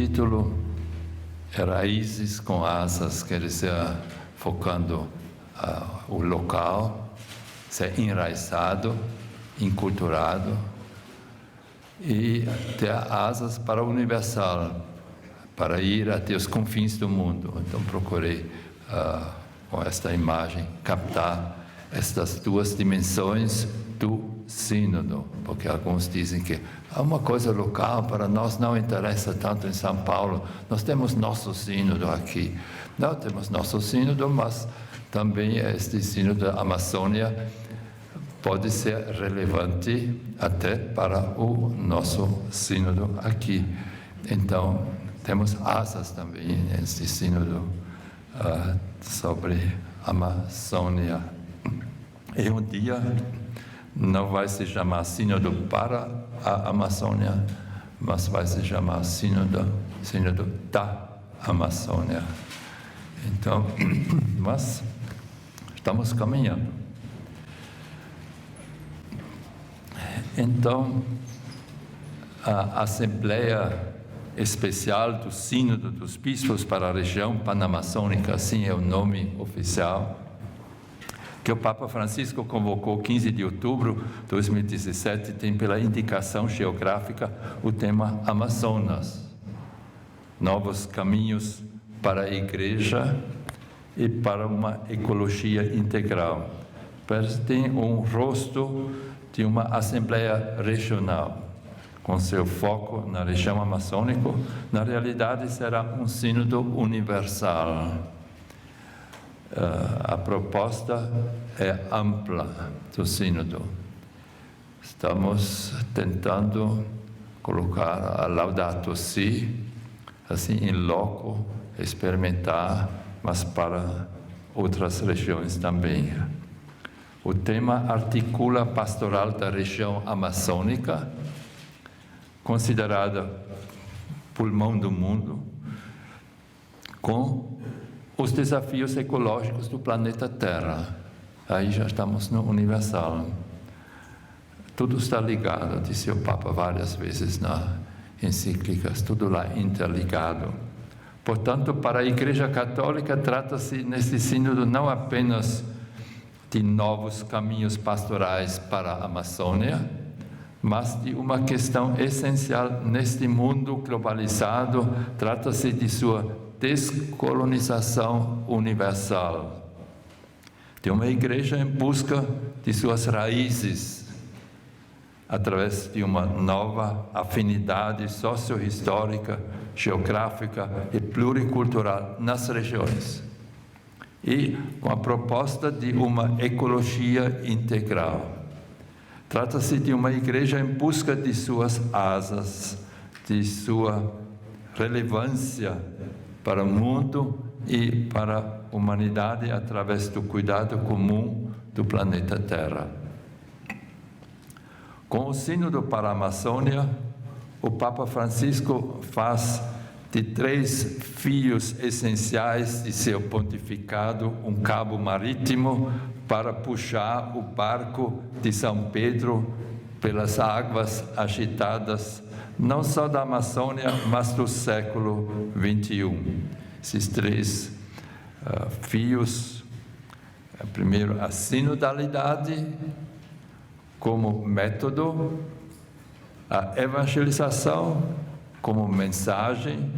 título é Raízes com Asas, quer dizer, focando o local, ser enraizado, enculturado e ter asas para o universal, para ir até os confins do mundo. Então procurei, com esta imagem, captar estas duas dimensões do sínodo, porque alguns dizem que uma coisa local para nós não interessa tanto em São Paulo, nós temos nosso sínodo aqui. Não temos nosso sínodo, mas também este sínodo da Amazônia pode ser relevante até para o nosso sínodo aqui. Então, temos asas também neste sínodo sobre a Amazônia. E um dia não vai se chamar sínodo para a Amazônia, mas vai se chamar sínodo da Amazônia. Então, mas estamos caminhando. Então, a Assembleia Especial do Sínodo dos Bispos para a região panamazônica, assim é o nome oficial, que o Papa Francisco convocou 15 de outubro de 2017, tem pela indicação geográfica o tema Amazonas, novos caminhos para a Igreja e para uma ecologia integral. Parece que tem um rosto de uma Assembleia Regional, com seu foco na região amazônica. Na realidade, será um sínodo universal. A proposta é ampla do sínodo. Estamos tentando colocar a Laudato Si, assim, em loco, experimentar, mas para outras regiões também. O tema articula a pastoral da região amazônica, considerada pulmão do mundo, com os desafios ecológicos do planeta Terra. Aí já estamos no universal. Tudo está ligado, disse o Papa várias vezes nas encíclicas, tudo lá interligado. Portanto, para a Igreja Católica, trata-se neste sínodo não apenas de novos caminhos pastorais para a Amazônia, mas de uma questão essencial neste mundo globalizado, trata-se de sua descolonização universal, de uma igreja em busca de suas raízes, através de uma nova afinidade socio-histórica, geográfica e pluricultural nas regiões, e com a proposta de uma ecologia integral. Trata-se de uma igreja em busca de suas asas, de sua relevância para o mundo e para a humanidade através do cuidado comum do planeta Terra. Com o sínodo para a Amazônia, o Papa Francisco faz de 3 fios essenciais de seu pontificado um cabo marítimo para puxar o barco de São Pedro pelas águas agitadas, não só da Amazônia, mas do século XXI. Esses 3 fios, primeiro a sinodalidade como método, a evangelização como mensagem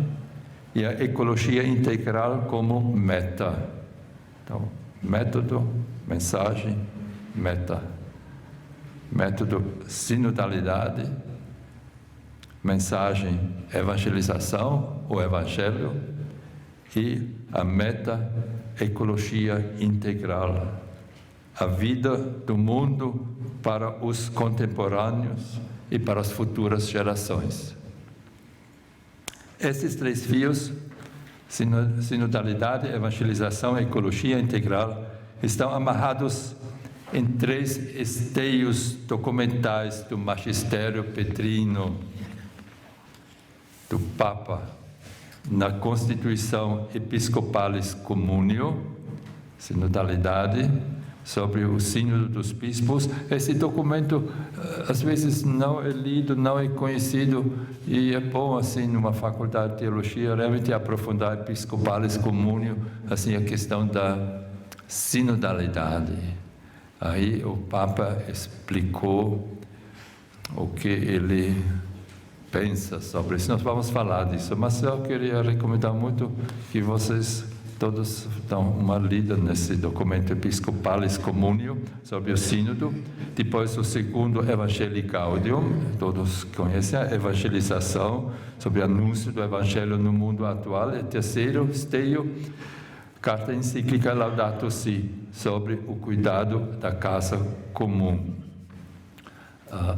e a ecologia integral como meta. Então, método, mensagem, meta. Método, sinodalidade, mensagem, evangelização, o evangelho, e a meta, ecologia integral, a vida do mundo para os contemporâneos e para as futuras gerações. Esses 3 fios, sinodalidade, evangelização e ecologia integral, estão amarrados em 3 esteios documentais do magistério petrino do Papa, na Constituição Episcopalis Communio, sinodalidade, sobre o Sínodo dos Bispos. Esse documento, às vezes, não é lido, não é conhecido, e é bom, assim, numa faculdade de teologia, realmente aprofundar Episcopalis Communio, assim, a questão da sinodalidade. Aí o Papa explicou o que ele pensa sobre isso. Nós vamos falar disso, mas eu queria recomendar muito que vocês todos dão uma lida nesse documento Episcopalis Communio sobre o Sínodo. Depois o segundo, Evangelii Gaudium, todos conhecem a evangelização, sobre o anúncio do Evangelho no mundo atual. E terceiro, Steo, carta encíclica Laudato Si, sobre o cuidado da casa comum.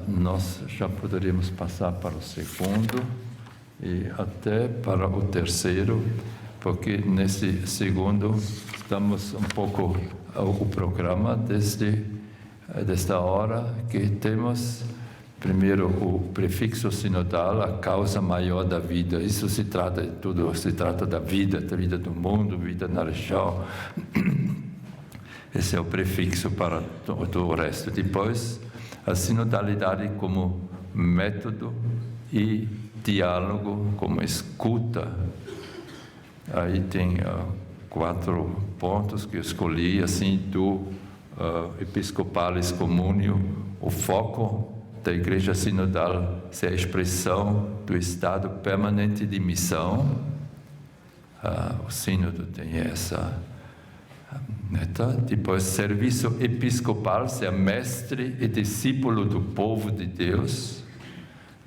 Nós já poderíamos passar para o segundo e até para o terceiro, porque nesse segundo estamos um pouco o programa desta hora, que temos primeiro o prefixo sinodal, a causa maior da vida. Isso se trata de tudo, se trata da vida do mundo, vida na região. Esse é o prefixo para todo o resto. Depois, a sinodalidade como método e diálogo como escuta. Aí tem 4 pontos que eu escolhi, assim, do Episcopalis Communio. O foco da Igreja Sinodal é a expressão do estado permanente de missão. O Sínodo tem essa meta. Depois, serviço episcopal, ser mestre e discípulo do povo de Deus.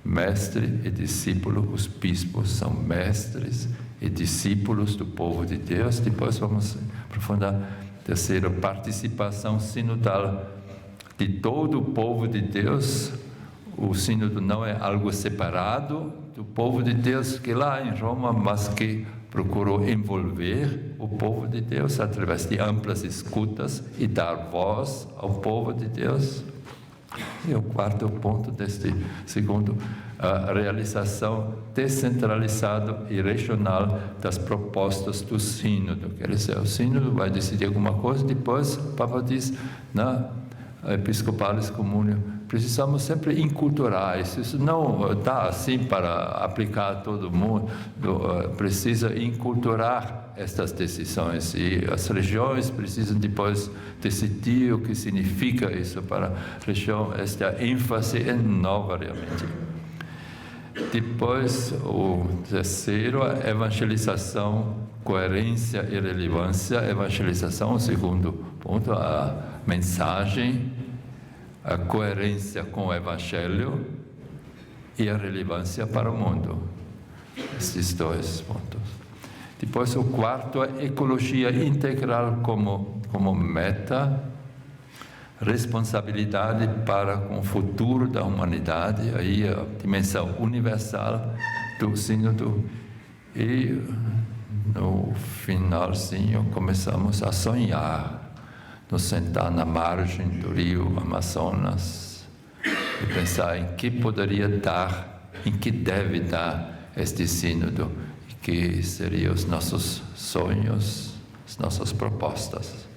Mestre e discípulo, os bispos são mestres e discípulos do povo de Deus. Depois vamos aprofundar. Terceiro, participação sinodal de todo o povo de Deus. O sínodo não é algo separado do povo de Deus, que lá em Roma, mas que procurou envolver o povo de Deus através de amplas escutas e dar voz ao povo de Deus. E o quarto ponto deste segundo, a realização descentralizada e regional das propostas do sínodo. Quer dizer, o sínodo vai decidir alguma coisa, depois o Papa diz, na Episcopalis Communio, precisamos sempre enculturar isso. Isso não dá assim para aplicar a todo mundo, precisa enculturar estas decisões, e as regiões precisam depois decidir o que significa isso para a região. Esta ênfase é nova realmente. Depois, o terceiro, a evangelização, coerência e relevância. Evangelização, o segundo ponto, a mensagem, a coerência com o Evangelho e a relevância para o mundo. Esses 2 pontos. Depois, o quarto, a ecologia integral como meta, responsabilidade para com o futuro da humanidade, aí a dimensão universal do sínodo. E no finalzinho começamos a sonhar, nos sentar na margem do rio Amazonas e pensar em que poderia dar, em que deve dar este sínodo, e que seriam os nossos sonhos, as nossas propostas.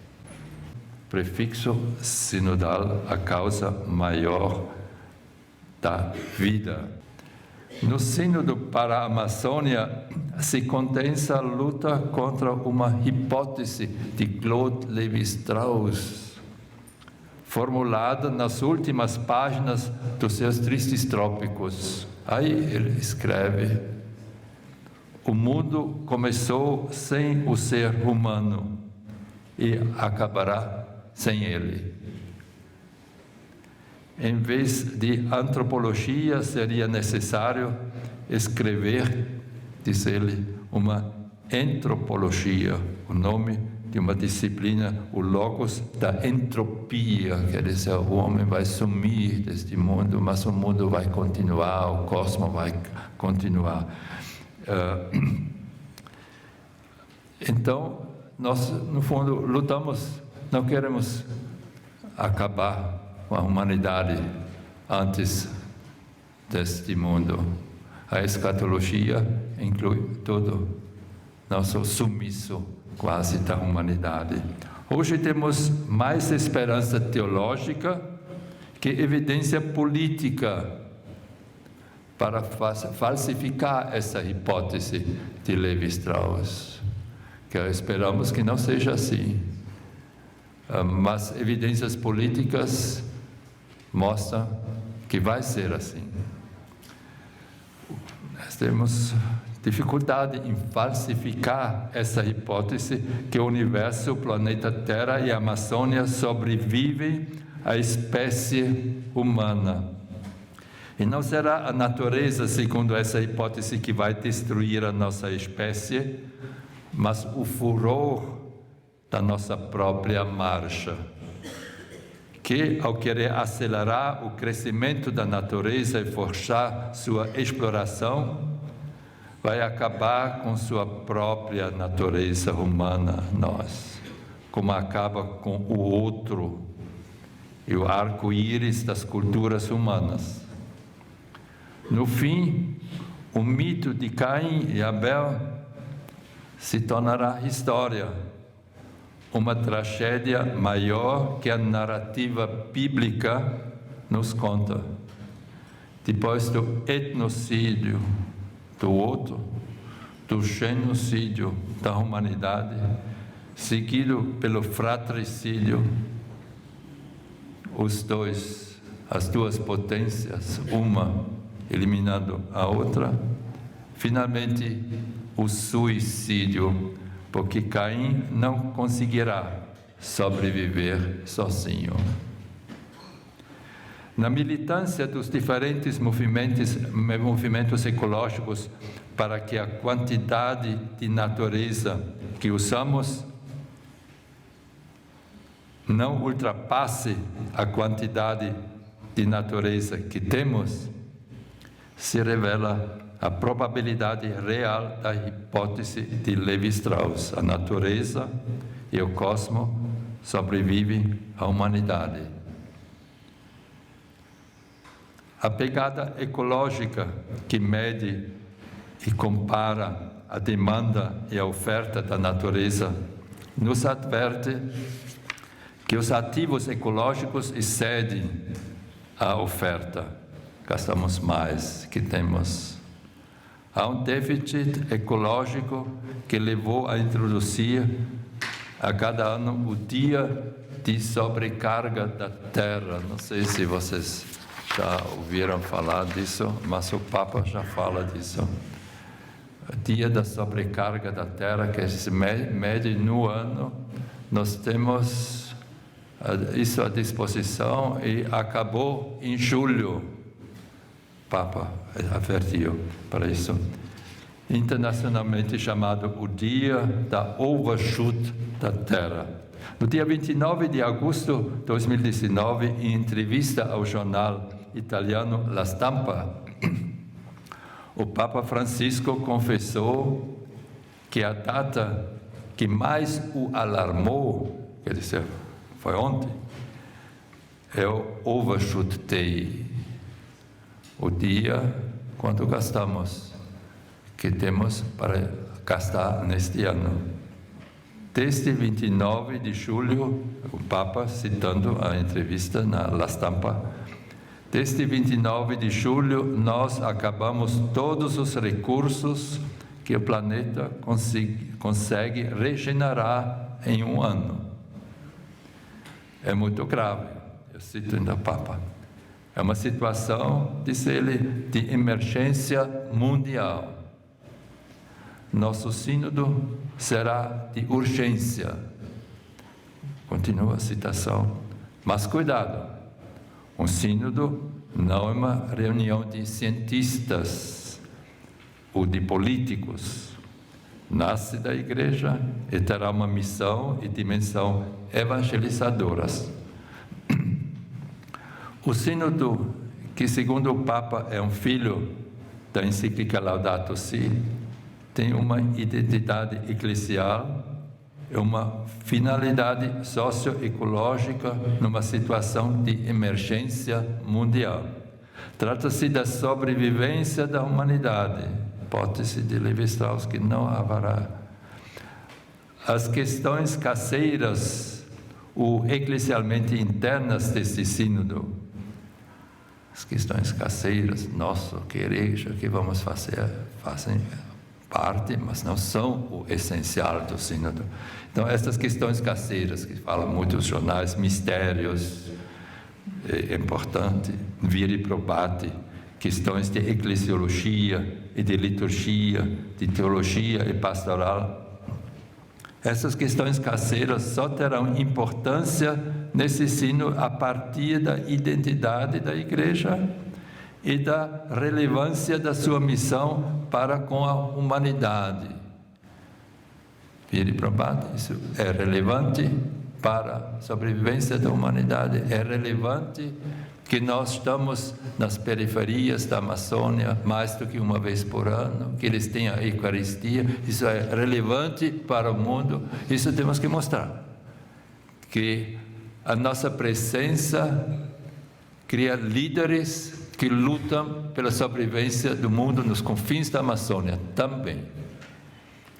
Prefixo sinodal, a causa maior da vida. No sínodo para a Amazônia se condensa a luta contra uma hipótese de Claude Lévi-Strauss, formulada nas últimas páginas dos seus Tristes Trópicos. Aí ele escreve: o mundo começou sem o ser humano e acabará sem ele. Em vez de antropologia, seria necessário escrever, diz ele, uma entropologia, o nome de uma disciplina, o logos da entropia, quer dizer, o homem vai sumir deste mundo, mas o mundo vai continuar, o cosmos vai continuar. Então, nós, no fundo, lutamos, não queremos acabar com a humanidade antes deste mundo. A escatologia inclui todo nosso sumiço quase da humanidade. Hoje temos mais esperança teológica que evidência política para falsificar essa hipótese de Levi-Strauss, que esperamos que não seja assim. Mas evidências políticas mostram que vai ser assim. Nós temos dificuldade em falsificar essa hipótese que o universo, o planeta Terra e a Amazônia sobrevivem à espécie humana. E não será a natureza, segundo essa hipótese, que vai destruir a nossa espécie, mas o furor da nossa própria marcha, que, ao querer acelerar o crescimento da natureza e forçar sua exploração, vai acabar com sua própria natureza humana, nós, como acaba com o outro e o arco-íris das culturas humanas. No fim, o mito de Caim e Abel se tornará história, uma tragédia maior que a narrativa bíblica nos conta. Depois do etnocídio do outro, do genocídio da humanidade, seguido pelo fratricídio, as duas potências, uma eliminando a outra, finalmente o suicídio, porque Caim não conseguirá sobreviver sozinho. Na militância dos diferentes movimentos ecológicos para que a quantidade de natureza que usamos não ultrapasse a quantidade de natureza que temos, se revela a probabilidade real da hipótese de Levi-Strauss. A natureza e o cosmos sobrevivem à humanidade. A pegada ecológica que mede e compara a demanda e a oferta da natureza nos adverte que os ativos ecológicos excedem a oferta. Gastamos mais que temos. Há um déficit ecológico que levou a introduzir a cada ano o dia de sobrecarga da Terra. Não sei se vocês já ouviram falar disso, mas o Papa já fala disso. O dia da sobrecarga da Terra, que se mede no ano, nós temos isso à disposição e acabou em julho. O Papa advertiu para isso. Internacionalmente chamado o Dia da Overshoot da Terra. No dia 29 de agosto de 2019, em entrevista ao jornal italiano La Stampa, o Papa Francisco confessou que a data que mais o alarmou, quer dizer, foi ontem, é o Overshoot Day, o dia quando gastamos, que temos para gastar neste ano. Desde 29 de julho, o Papa, citando a entrevista na La Stampa, desde 29 de julho, nós acabamos todos os recursos que o planeta consegue regenerar em um ano. É muito grave, eu cito ainda o Papa. É uma situação, disse ele, de emergência mundial. Nosso sínodo será de urgência. Continua a citação. Mas cuidado, um sínodo não é uma reunião de cientistas ou de políticos. Nasce da igreja e terá uma missão e dimensão evangelizadoras. O sínodo, que segundo o Papa é um filho da encíclica Laudato Si, tem uma identidade eclesial e uma finalidade socioecológica numa situação de emergência mundial. Trata-se da sobrevivência da humanidade, hipótese de Levi-Strauss que não haverá. As questões caseiras ou eclesialmente internas deste sínodo. As questões caseiras, nossa, que igreja, que vamos fazer, fazem parte, mas não são o essencial do sínodo. Então, essas questões caseiras, que falam muitos jornais, mistérios, é importante, viri probati, questões de eclesiologia e de liturgia, de teologia e pastoral. Essas questões caseiras só terão importância nesse sínodo a partir da identidade da igreja e da relevância da sua missão para com a humanidade. Viri probati, isso é relevante para a sobrevivência da humanidade, é relevante que nós estamos nas periferias da Amazônia mais do que uma vez por ano, que eles têm a Eucaristia, isso é relevante para o mundo, isso temos que mostrar. Que a nossa presença cria líderes que lutam pela sobrevivência do mundo nos confins da Amazônia também.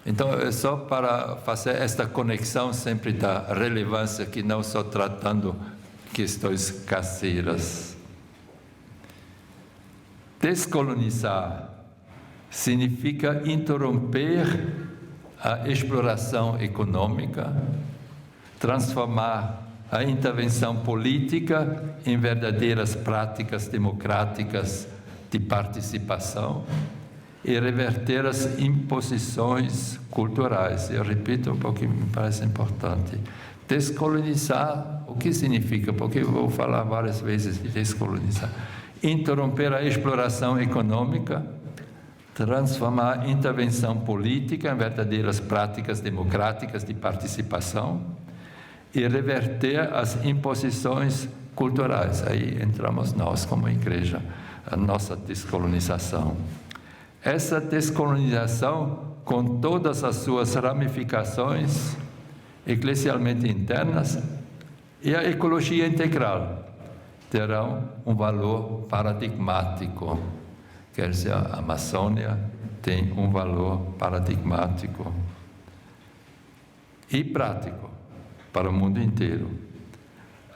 Então, é só para fazer esta conexão sempre da relevância, que não só tratando questões caseiras. Descolonizar significa interromper a exploração econômica, transformar a intervenção política em verdadeiras práticas democráticas de participação e reverter as imposições culturais. Eu repito um pouquinho, me parece importante. Descolonizar, o que significa? Porque eu vou falar várias vezes de descolonizar. Interromper a exploração econômica, transformar a intervenção política em verdadeiras práticas democráticas de participação e reverter as imposições culturais. Aí entramos nós como igreja, a nossa descolonização. Essa descolonização, com todas as suas ramificações eclesialmente internas, e a ecologia integral terão um valor paradigmático. Quer dizer, a Amazônia tem um valor paradigmático e prático para o mundo inteiro.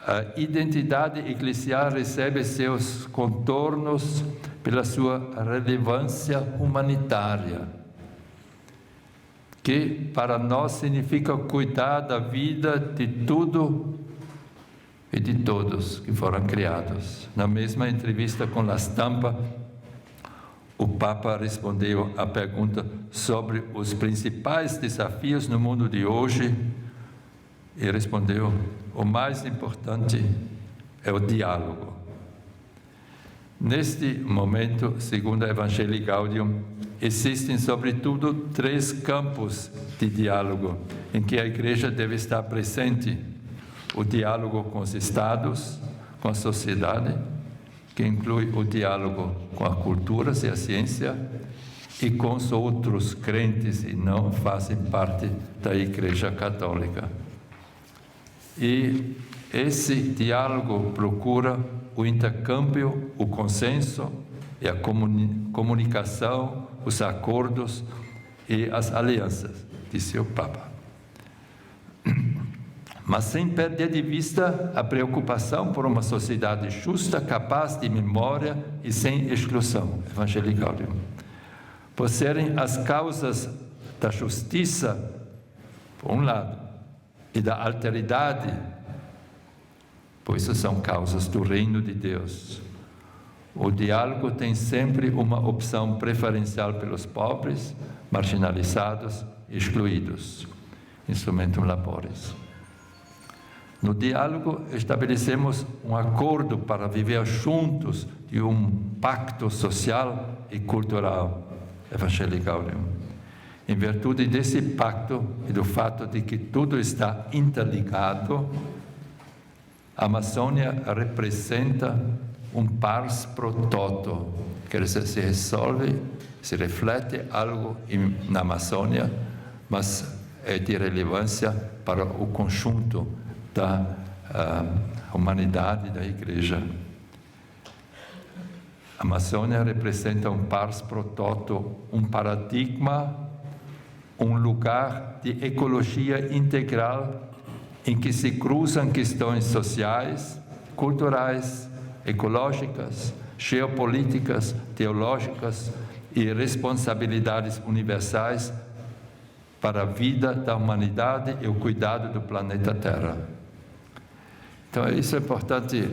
A identidade eclesial recebe seus contornos pela sua relevância humanitária, que para nós significa cuidar da vida de tudo e de todos que foram criados. Na mesma entrevista com La Stampa, o Papa respondeu à pergunta sobre os principais desafios no mundo de hoje e respondeu: o mais importante é o diálogo. Neste momento, segundo a Evangelii Gaudium, existem sobretudo 3 campos de diálogo em que a Igreja deve estar presente: o diálogo com os Estados, com a sociedade, que inclui o diálogo com a cultura e a ciência, e com os outros crentes e não fazem parte da Igreja Católica. E esse diálogo procura o intercâmbio, o consenso e a comunicação, os acordos e as alianças, disse o Papa. Mas sem perder de vista a preocupação por uma sociedade justa, capaz de memória e sem exclusão. Evangelii Gaudium. Por serem as causas da justiça, por um lado, e da alteridade, pois são causas do reino de Deus. O diálogo tem sempre uma opção preferencial pelos pobres, marginalizados e excluídos. Instrumentum laboris. No diálogo, estabelecemos um acordo para viver juntos de um pacto social e cultural. Evangelii Gaudium. Em virtude desse pacto e do fato de que tudo está interligado, a Amazônia representa um pars pro toto, quer dizer, se resolve, se reflete algo na Amazônia, mas é de relevância para o conjunto da humanidade, da Igreja. A Amazônia representa um pars pro toto, um paradigma, um lugar de ecologia integral em que se cruzam questões sociais, culturais, ecológicas, geopolíticas, teológicas e responsabilidades universais para a vida da humanidade e o cuidado do planeta Terra. Então, isso é importante,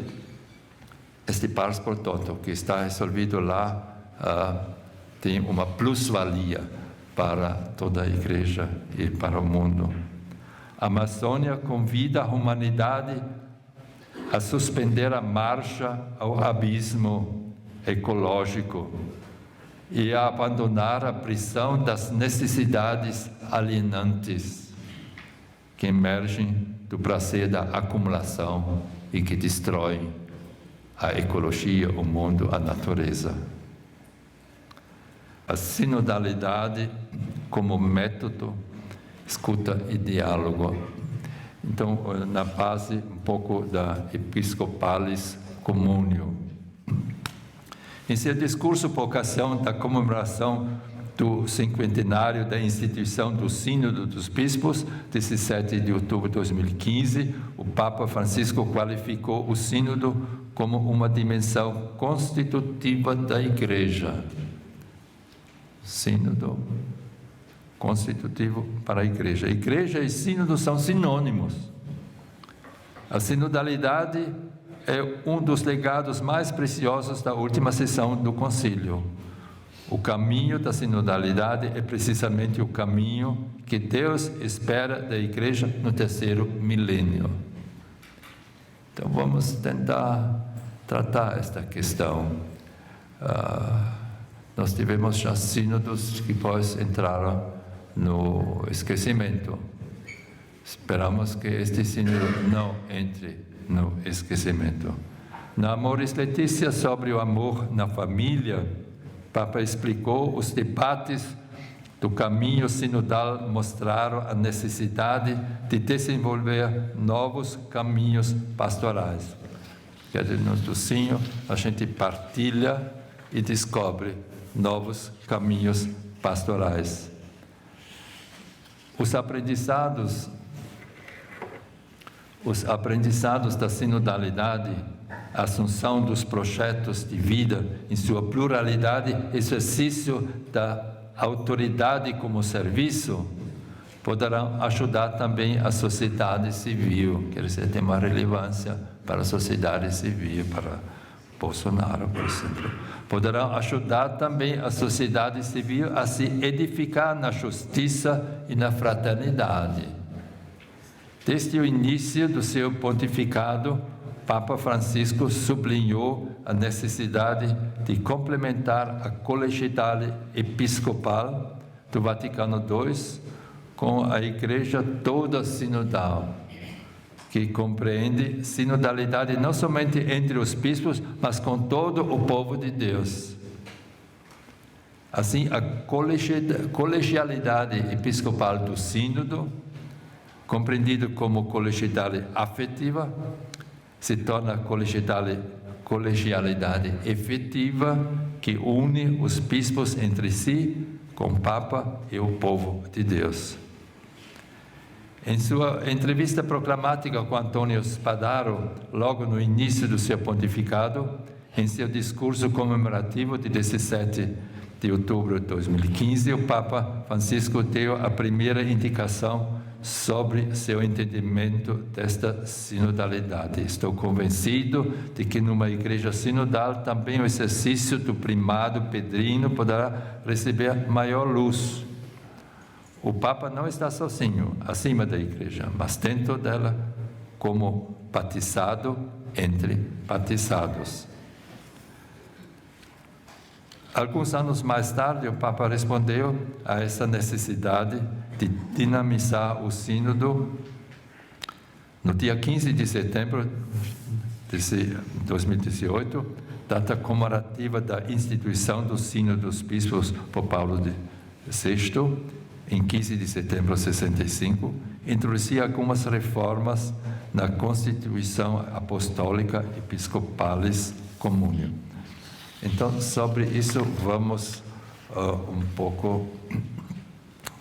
este Pars pro Toto, que está resolvido lá, tem uma plusvalia para toda a Igreja e para o mundo. A Amazônia convida a humanidade a suspender a marcha ao abismo ecológico e a abandonar a prisão das necessidades alienantes que emergem do prazer da acumulação e que destroem a ecologia, o mundo, a natureza. A sinodalidade como método, escuta e diálogo. Então, na base um pouco da Episcopalis Communio. Em seu discurso por ocasião da comemoração do cinquentenário da instituição do Sínodo dos Bispos, 17 de outubro de 2015, o Papa Francisco qualificou o Sínodo como uma dimensão constitutiva da Igreja. Sínodo constitutivo para a Igreja. Igreja e Sínodo são sinônimos. A sinodalidade é um dos legados mais preciosos da última sessão do Concílio. O caminho da sinodalidade é precisamente o caminho que Deus espera da Igreja no terceiro milênio. Então, vamos tentar tratar esta questão. Nós tivemos já sínodos que depois entraram no esquecimento. Esperamos que este sínodo não entre no esquecimento. Na Amoris Laetitia, sobre o amor na família, o Papa explicou os debates do caminho sinodal mostraram a necessidade de desenvolver novos caminhos pastorais. Quer dizer, no docinho a gente partilha e descobre novos caminhos pastorais. Os aprendizados da sinodalidade, a assunção dos projetos de vida em sua pluralidade, exercício da autoridade como serviço, poderão ajudar também a sociedade civil, quer dizer, tem uma relevância para a sociedade civil, para Bolsonaro, por exemplo. Poderão ajudar também a sociedade civil a se edificar na justiça e na fraternidade. Desde o início do seu pontificado, Papa Francisco sublinhou a necessidade de complementar a colegialidade episcopal do Vaticano II com a Igreja toda sinodal, que compreende sinodalidade não somente entre os bispos, mas com todo o povo de Deus. Assim, a colegialidade episcopal do sínodo, compreendido como colegialidade afetiva, se torna colegialidade efetiva, que une os bispos entre si, com o Papa e o povo de Deus. Em sua entrevista proclamática com Antônio Spadaro, logo no início do seu pontificado, em seu discurso comemorativo de 17 de outubro de 2015, o Papa Francisco deu a primeira indicação sobre seu entendimento desta sinodalidade. Estou convencido de que numa igreja sinodal também o exercício do primado pedrino poderá receber maior luz. O Papa não está sozinho, acima da igreja, mas dentro dela, como batizado entre batizados. Alguns anos mais tarde, o Papa respondeu a essa necessidade de dinamizar o sínodo no dia 15 de setembro de 2018, data comemorativa da instituição do Sínodo dos Bispos por Paulo VI, em 15 de setembro de 65, introduzia algumas reformas na Constituição Apostólica Episcopalis Communio. Então, sobre isso vamos um pouco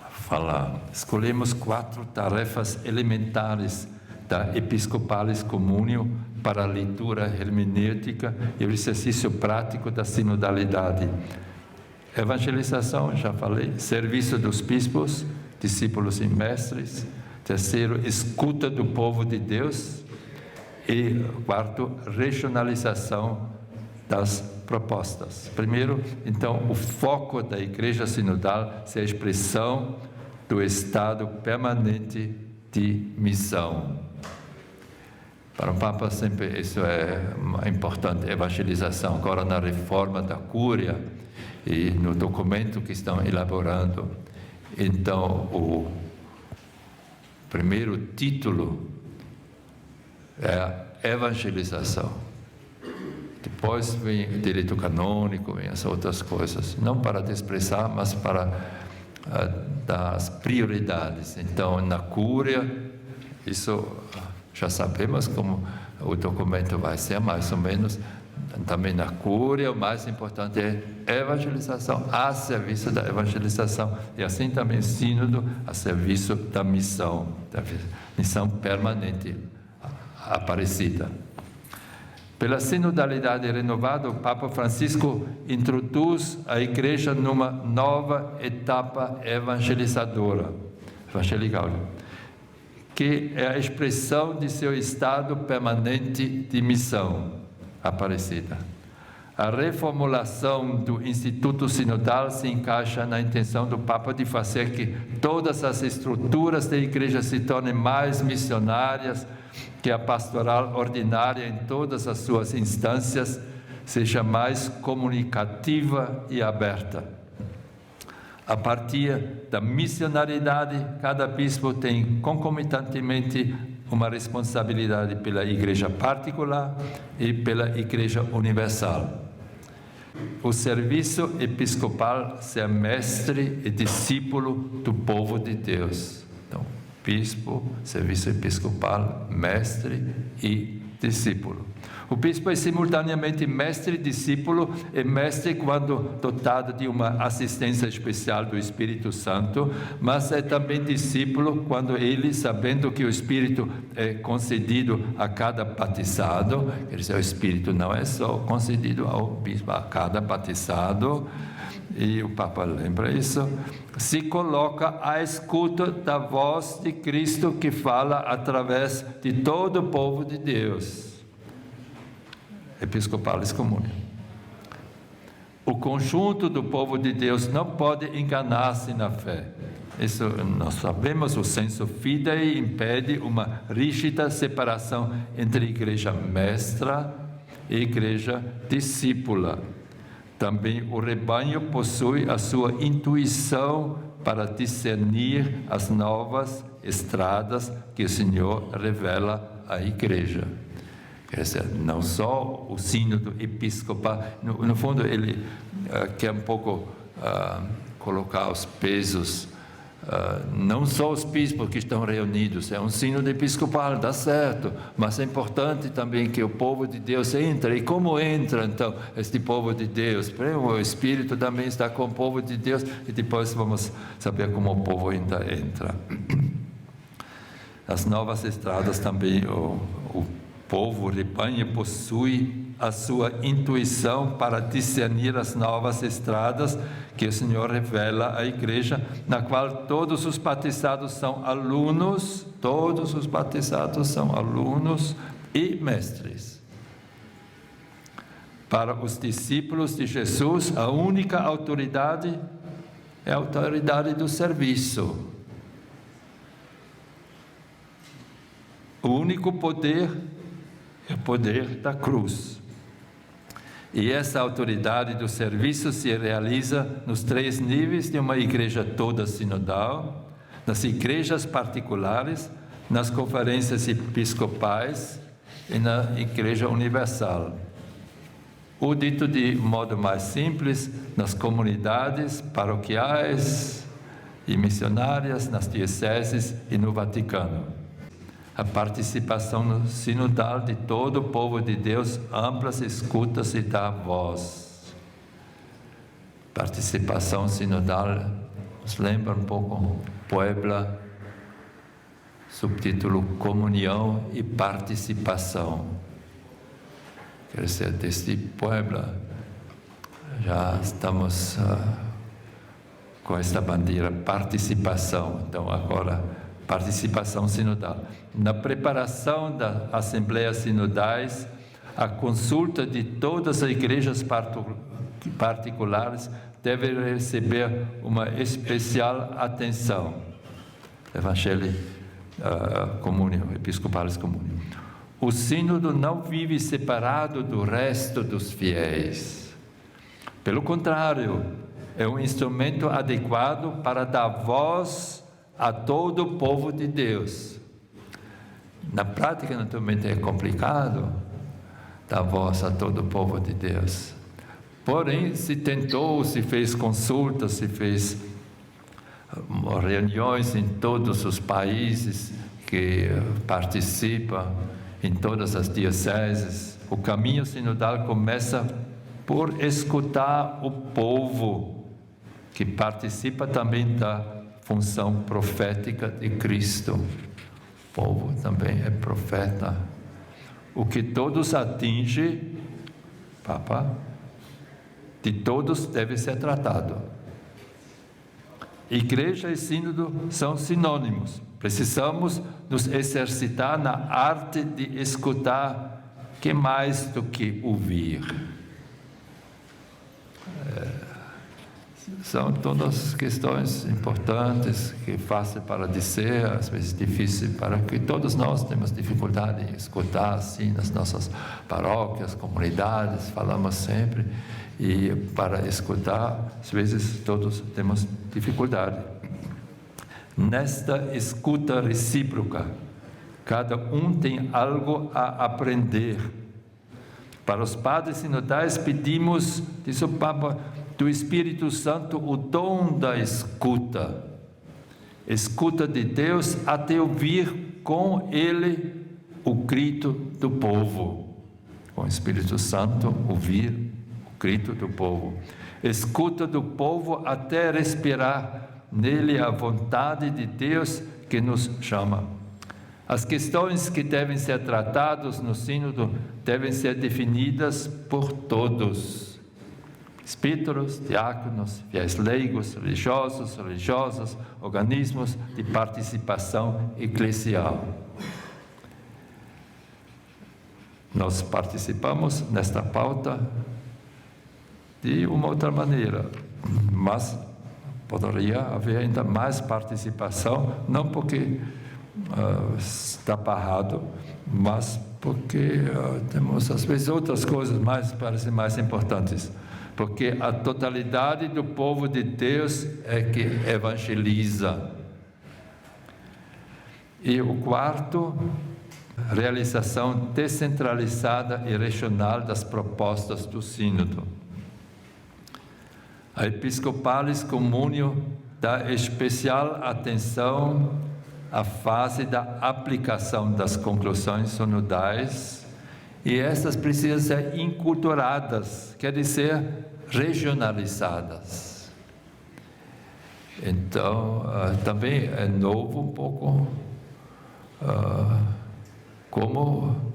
falar. Escolhemos 4 tarefas elementares da Episcopalis Communio para a leitura hermenêutica e o exercício prático da sinodalidade. Evangelização, já falei, serviço dos bispos, discípulos e mestres. Terceiro, escuta do povo de Deus. E quarto, regionalização das propostas. Primeiro, então, o foco da Igreja Sinodal é a expressão do estado permanente de missão. Para o Papa sempre isso é importante, evangelização. Agora na reforma da Cúria e no documento que estão elaborando, então o primeiro título é a evangelização. Depois vem o direito canônico, vem as outras coisas, não para desprezar, mas para dar as prioridades. Então, na Cúria, isso já sabemos como o documento vai ser, mais ou menos. Também na Cúria, o mais importante é evangelização, a serviço da evangelização, e assim também o sínodo a serviço da missão permanente, aparecida. Pela sinodalidade renovada, o Papa Francisco introduz a Igreja numa nova etapa evangelical, que é a expressão de seu estado permanente de missão, Aparecida. A reformulação do Instituto Sinodal se encaixa na intenção do Papa de fazer que todas as estruturas da Igreja se tornem mais missionárias, que a pastoral ordinária em todas as suas instâncias seja mais comunicativa e aberta. A partir da missionariedade, cada bispo tem concomitantemente uma responsabilidade pela Igreja particular e pela Igreja universal. O serviço episcopal ser mestre e discípulo do povo de Deus. Então, bispo, serviço episcopal, mestre e discípulo. O bispo é simultaneamente mestre, discípulo e mestre quando dotado de uma assistência especial do Espírito Santo, mas é também discípulo quando ele, sabendo que o Espírito é concedido a cada batizado, quer dizer, o Espírito não é só concedido ao bispo, a cada batizado, e o Papa lembra isso, se coloca à escuta da voz de Cristo que fala através de todo o povo de Deus. Episcopalis Communio. O conjunto do povo de Deus não pode enganar-se na fé. Isso nós sabemos, o senso fidei impede uma rígida separação entre igreja mestra e igreja discípula. Também o rebanho possui a sua intuição para discernir as novas estradas que o Senhor revela à igreja. Quer dizer, não só o sínodo episcopal, no fundo ele quer um pouco colocar os pesos, não só os bispos que estão reunidos, é um sínodo episcopal, dá certo, mas é importante também que o povo de Deus entre. E como entra então este povo de Deus? O Espírito também está com o povo de Deus, e depois vamos saber como o povo ainda entra. As novas estradas também, o povo, o rebanho possui a sua intuição para discernir as novas estradas que o Senhor revela à igreja, na qual todos os batizados são alunos, e mestres. Para os discípulos de Jesus, a única autoridade é a autoridade do serviço. O único poder é o poder da cruz. E essa autoridade do serviço se realiza nos 3 níveis de uma igreja toda sinodal, nas igrejas particulares, nas conferências episcopais e na igreja universal. Ou dito de modo mais simples, nas comunidades paroquiais e missionárias, nas dioceses e no Vaticano. A participação sinodal de todo o povo de Deus ampla-se, escuta-se e dá voz. Participação sinodal, nos lembra um pouco Puebla, subtítulo Comunhão e Participação. Quer dizer, desde Puebla, já estamos com esta bandeira participação. Então, agora, participação sinodal. Na preparação das assembleias sinodais, a consulta de todas as igrejas particulares deve receber uma especial atenção. Evangelii Episcopalis Communium. O sínodo não vive separado do resto dos fiéis. Pelo contrário, é um instrumento adequado para dar voz a todo o povo de Deus. Na prática, naturalmente, é complicado dar voz a todo o povo de Deus. Porém, se tentou, se fez consultas, se fez reuniões em todos os países que participam, em todas as dioceses. O caminho sinodal começa por escutar o povo, que participa também da função profética de Cristo. O povo também é profeta. O que todos atinge, Papa, de todos deve ser tratado. Igreja e sínodo são sinônimos. Precisamos nos exercitar na arte de escutar, que mais do que ouvir. São todas questões importantes, que fácil para dizer, às vezes difícil para que todos nós temos dificuldade em escutar, assim, nas nossas paróquias, comunidades, falamos sempre, e para escutar, às vezes todos temos dificuldade. Nesta escuta recíproca, cada um tem algo a aprender. Para os padres sinodais pedimos, diz o Papa, do Espírito Santo o dom da escuta. Escuta de Deus até ouvir com Ele o grito do povo. Com o Espírito Santo ouvir o grito do povo. Escuta do povo até respirar nele a vontade de Deus que nos chama. As questões que devem ser tratadas no sínodo devem ser definidas por todos. Presbíteros, diáconos, fiéis leigos, religiosos, religiosas, organismos de participação eclesial. Nós participamos nesta pauta de uma outra maneira, mas poderia haver ainda mais participação, não porque está barrado, mas porque temos às vezes outras coisas parecem mais importantes. Porque a totalidade do povo de Deus é que evangeliza. E o quarto, realização descentralizada e regional das propostas do sínodo. A Episcopalis Communium dá especial atenção à fase da aplicação das conclusões sinodais, e estas precisam ser inculturadas, quer dizer, regionalizadas. Então, também é novo um pouco como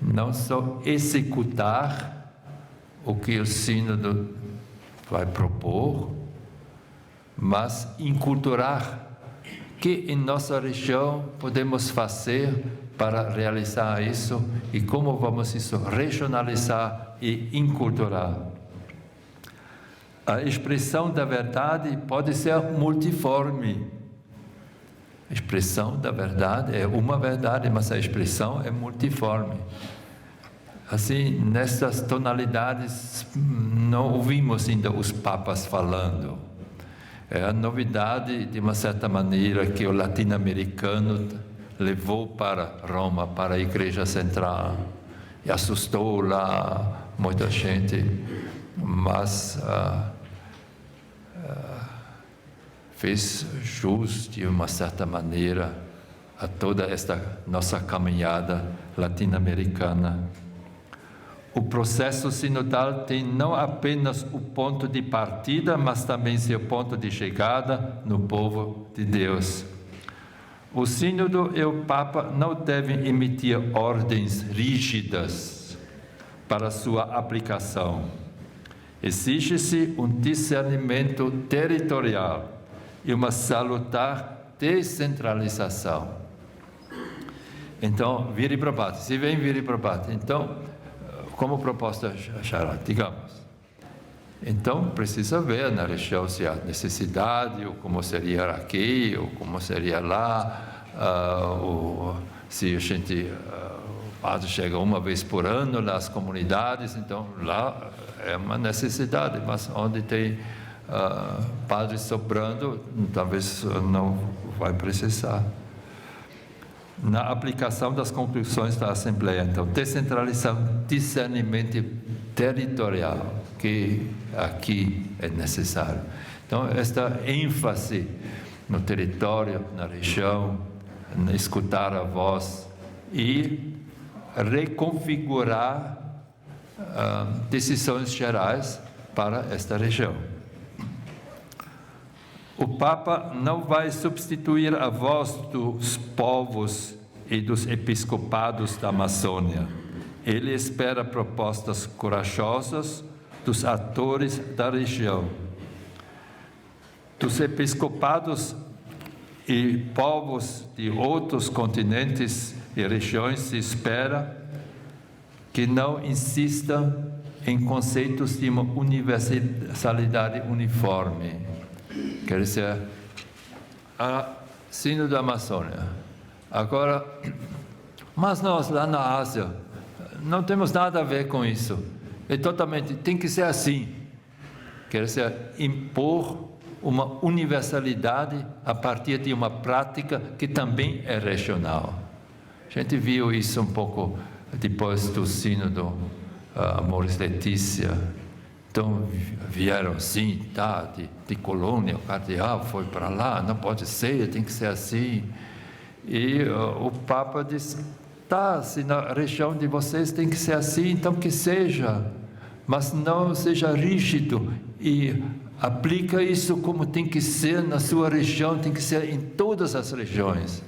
não só executar o que o sínodo vai propor, mas inculturar o que em nossa região podemos fazer para realizar isso e como vamos isso regionalizar e inculturar. A expressão da verdade pode ser multiforme. A expressão da verdade é uma verdade, mas a expressão é multiforme. Assim, nessas tonalidades, não ouvimos ainda os papas falando. É a novidade, de uma certa maneira, que o latino-americano levou para Roma, para a Igreja Central, e assustou lá muita gente, mas fez jus, de uma certa maneira, a toda esta nossa caminhada latino-americana. O processo sinodal tem não apenas o ponto de partida, mas também seu ponto de chegada no povo de Deus. O sínodo e o Papa não devem emitir ordens rígidas para sua aplicação. Exige-se um discernimento territorial e uma salutar descentralização. Então, Viri Prabhupada, se vem Viri Prabhupada, então, como proposta Charat, digamos. Então, precisa ver na região se há necessidade, ou como seria aqui, ou como seria lá, ou se a gente, o padre chega uma vez por ano nas comunidades, então lá é uma necessidade, mas onde tem padres sobrando, talvez não vai precisar. Na aplicação das conclusões da Assembleia, então, descentralização, discernimento territorial, que aqui é necessário. Então, esta ênfase no território, na região, em escutar a voz e reconfigurar decisões gerais para esta região. O Papa não vai substituir a voz dos povos e dos episcopados da Amazônia. Ele espera propostas corajosas dos atores da região. Dos episcopados e povos de outros continentes e regiões se espera que não insistam em conceitos de uma universalidade uniforme. Quer dizer, a Sínodo da Amazônia. Agora, mas nós lá na Ásia não temos nada a ver com isso. É totalmente, tem que ser assim. Quer dizer, impor uma universalidade a partir de uma prática que também é regional. A gente viu isso um pouco depois do Sínodo Amoris Laetitia. Então, vieram assim, tá, de colônia, o cardeal foi para lá, não pode ser, tem que ser assim. E o Papa disse, tá, se na região de vocês tem que ser assim, então que seja, mas não seja rígido e aplica isso como tem que ser na sua região, tem que ser em todas as regiões.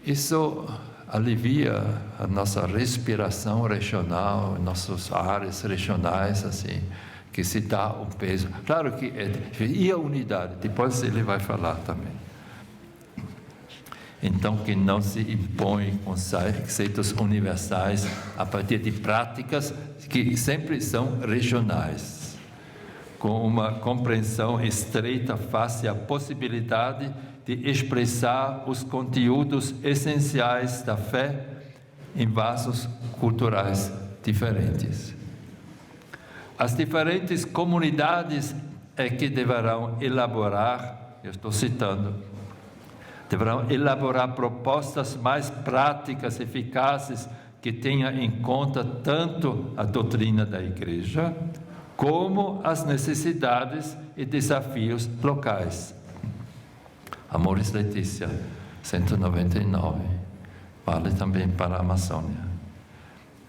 Isso alivia a nossa respiração regional, nossas áreas regionais, assim, que se dá um peso. Claro que e a unidade, depois ele vai falar também. Então, que não se impõe conceitos universais a partir de práticas que sempre são regionais, com uma compreensão estreita face à possibilidade de expressar os conteúdos essenciais da fé em vasos culturais diferentes. As diferentes comunidades é que deverão elaborar, eu estou citando, deverão elaborar propostas mais práticas, eficazes, que tenham em conta tanto a doutrina da Igreja, como as necessidades e desafios locais. Amoris Laetitia, 199, vale também para a Amazônia.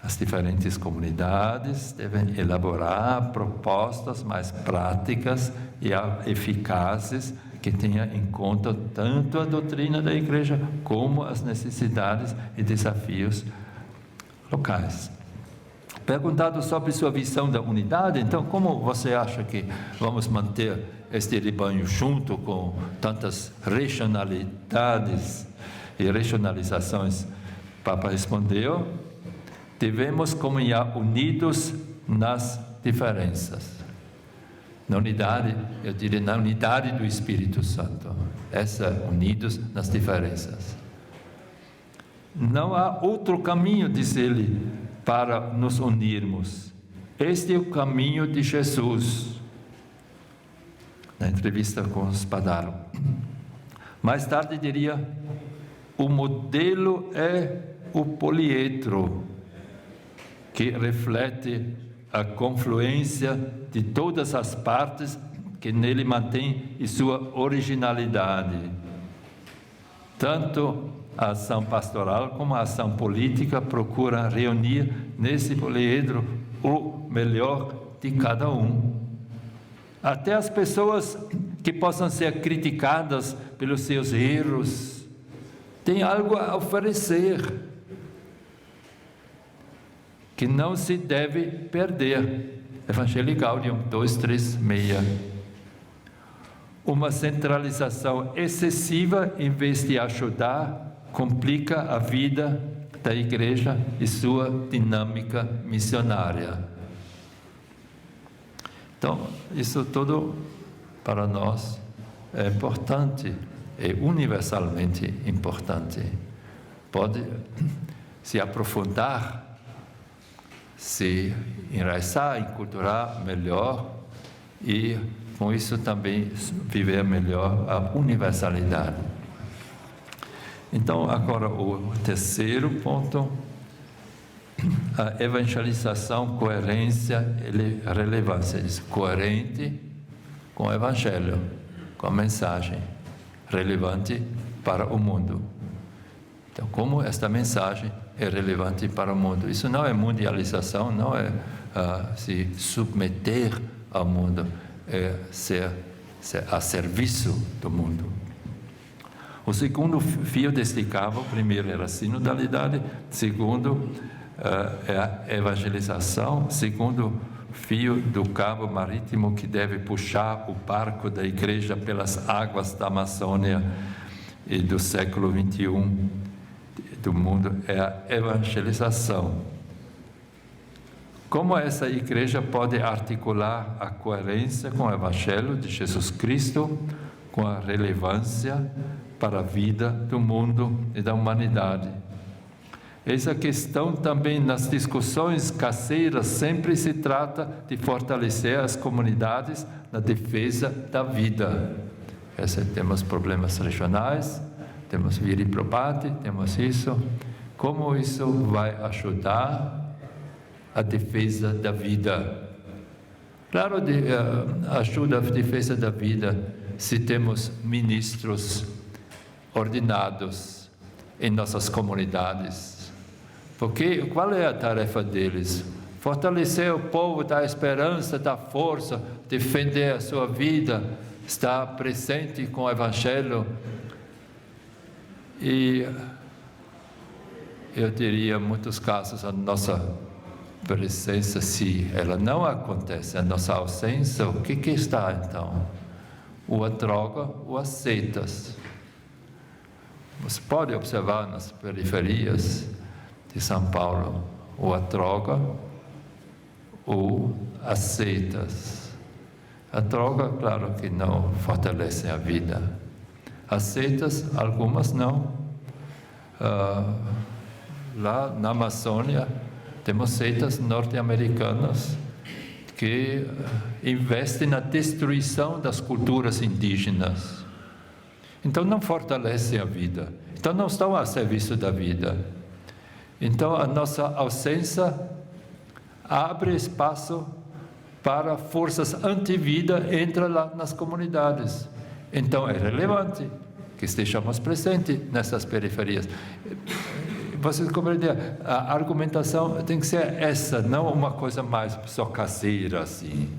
As diferentes comunidades devem elaborar propostas mais práticas e eficazes que tenham em conta tanto a doutrina da Igreja como as necessidades e desafios locais. Perguntado sobre sua visão da unidade, então, como você acha que vamos manter este rebanho junto com tantas regionalidades e regionalizações? O Papa respondeu: devemos caminhar unidos nas diferenças. Na unidade, eu diria, na unidade do Espírito Santo. Unidos nas diferenças. Não há outro caminho, diz ele, para nos unirmos. Este é o caminho de Jesus. Na entrevista com o Spadaro. Mais tarde diria, o modelo é o poliedro, que reflete a confluência de todas as partes que nele mantém sua originalidade. Tanto a ação pastoral como a ação política procuram reunir nesse poliedro o melhor de cada um. Até as pessoas que possam ser criticadas pelos seus erros. Tem algo a oferecer que não se deve perder. Evangelii Gaudium 236. Uma centralização excessiva, em vez de ajudar, complica a vida da igreja e sua dinâmica missionária. Então, isso tudo para nós é importante, é universalmente importante. Pode se aprofundar, se enraizar, enculturar melhor e, com isso, também viver melhor a universalidade. Então, agora o terceiro ponto, a evangelização, coerência e relevância. Diz, coerente com o Evangelho, com a mensagem, relevante para o mundo. Então, como esta mensagem é relevante para o mundo? Isso não é mundialização, não é se submeter ao mundo, é ser a serviço do mundo. O segundo fio deste cabo, primeiro era a sinodalidade, segundo é a evangelização, segundo fio do cabo marítimo que deve puxar o barco da igreja pelas águas da Amazônia e do século XXI do mundo, é a evangelização. Como essa igreja pode articular a coerência com o Evangelho de Jesus Cristo, com a relevância para a vida do mundo e da humanidade? Essa questão também nas discussões caseiras sempre se trata de fortalecer as comunidades na defesa da vida. Temos problemas regionais, temos viri probati, temos isso. Como isso vai ajudar a defesa da vida? Claro, ajuda a defesa da vida se temos ministros ordenados em nossas comunidades. Porque qual é a tarefa deles? Fortalecer o povo, dar esperança, dar força, defender a sua vida, estar presente com o Evangelho. E eu diria, em muitos casos, a nossa presença, se ela não acontece, a nossa ausência, o que está então? Ou a droga ou as seitas. Você pode observar nas periferias de São Paulo, ou a droga ou as seitas. A droga, claro que não fortalece a vida. As seitas, algumas não. Lá na Amazônia, temos seitas norte-americanas que investem na destruição das culturas indígenas. Então, não fortalece a vida. Então, não estão a serviço da vida. Então, a nossa ausência abre espaço para forças anti-vida entrar lá nas comunidades. Então, é relevante que estejamos presentes nessas periferias. Vocês compreendem? A argumentação tem que ser essa, não uma coisa mais só caseira, assim,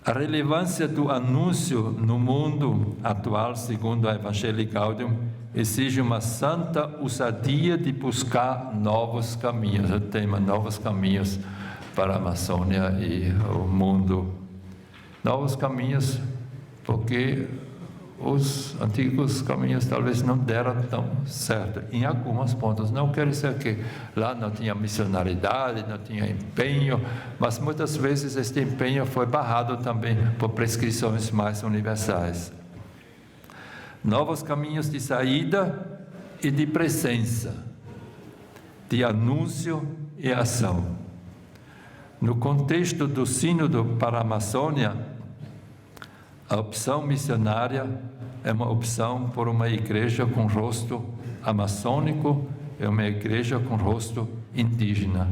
A relevância do anúncio no mundo atual, segundo a Evangelii Gaudium, exige uma santa ousadia de buscar novos caminhos. O tema novos caminhos para a Amazônia e o mundo. Novos caminhos, porque os antigos caminhos talvez não deram tão certo. Em alguns pontos, não quer dizer que lá não tinha missionaridade, não tinha empenho, mas muitas vezes este empenho foi barrado também por prescrições mais universais. Novos caminhos de saída e de presença, de anúncio e ação. No contexto do Sínodo para a Amazônia, a opção missionária é uma opção por uma igreja com rosto amazônico e uma igreja com rosto indígena,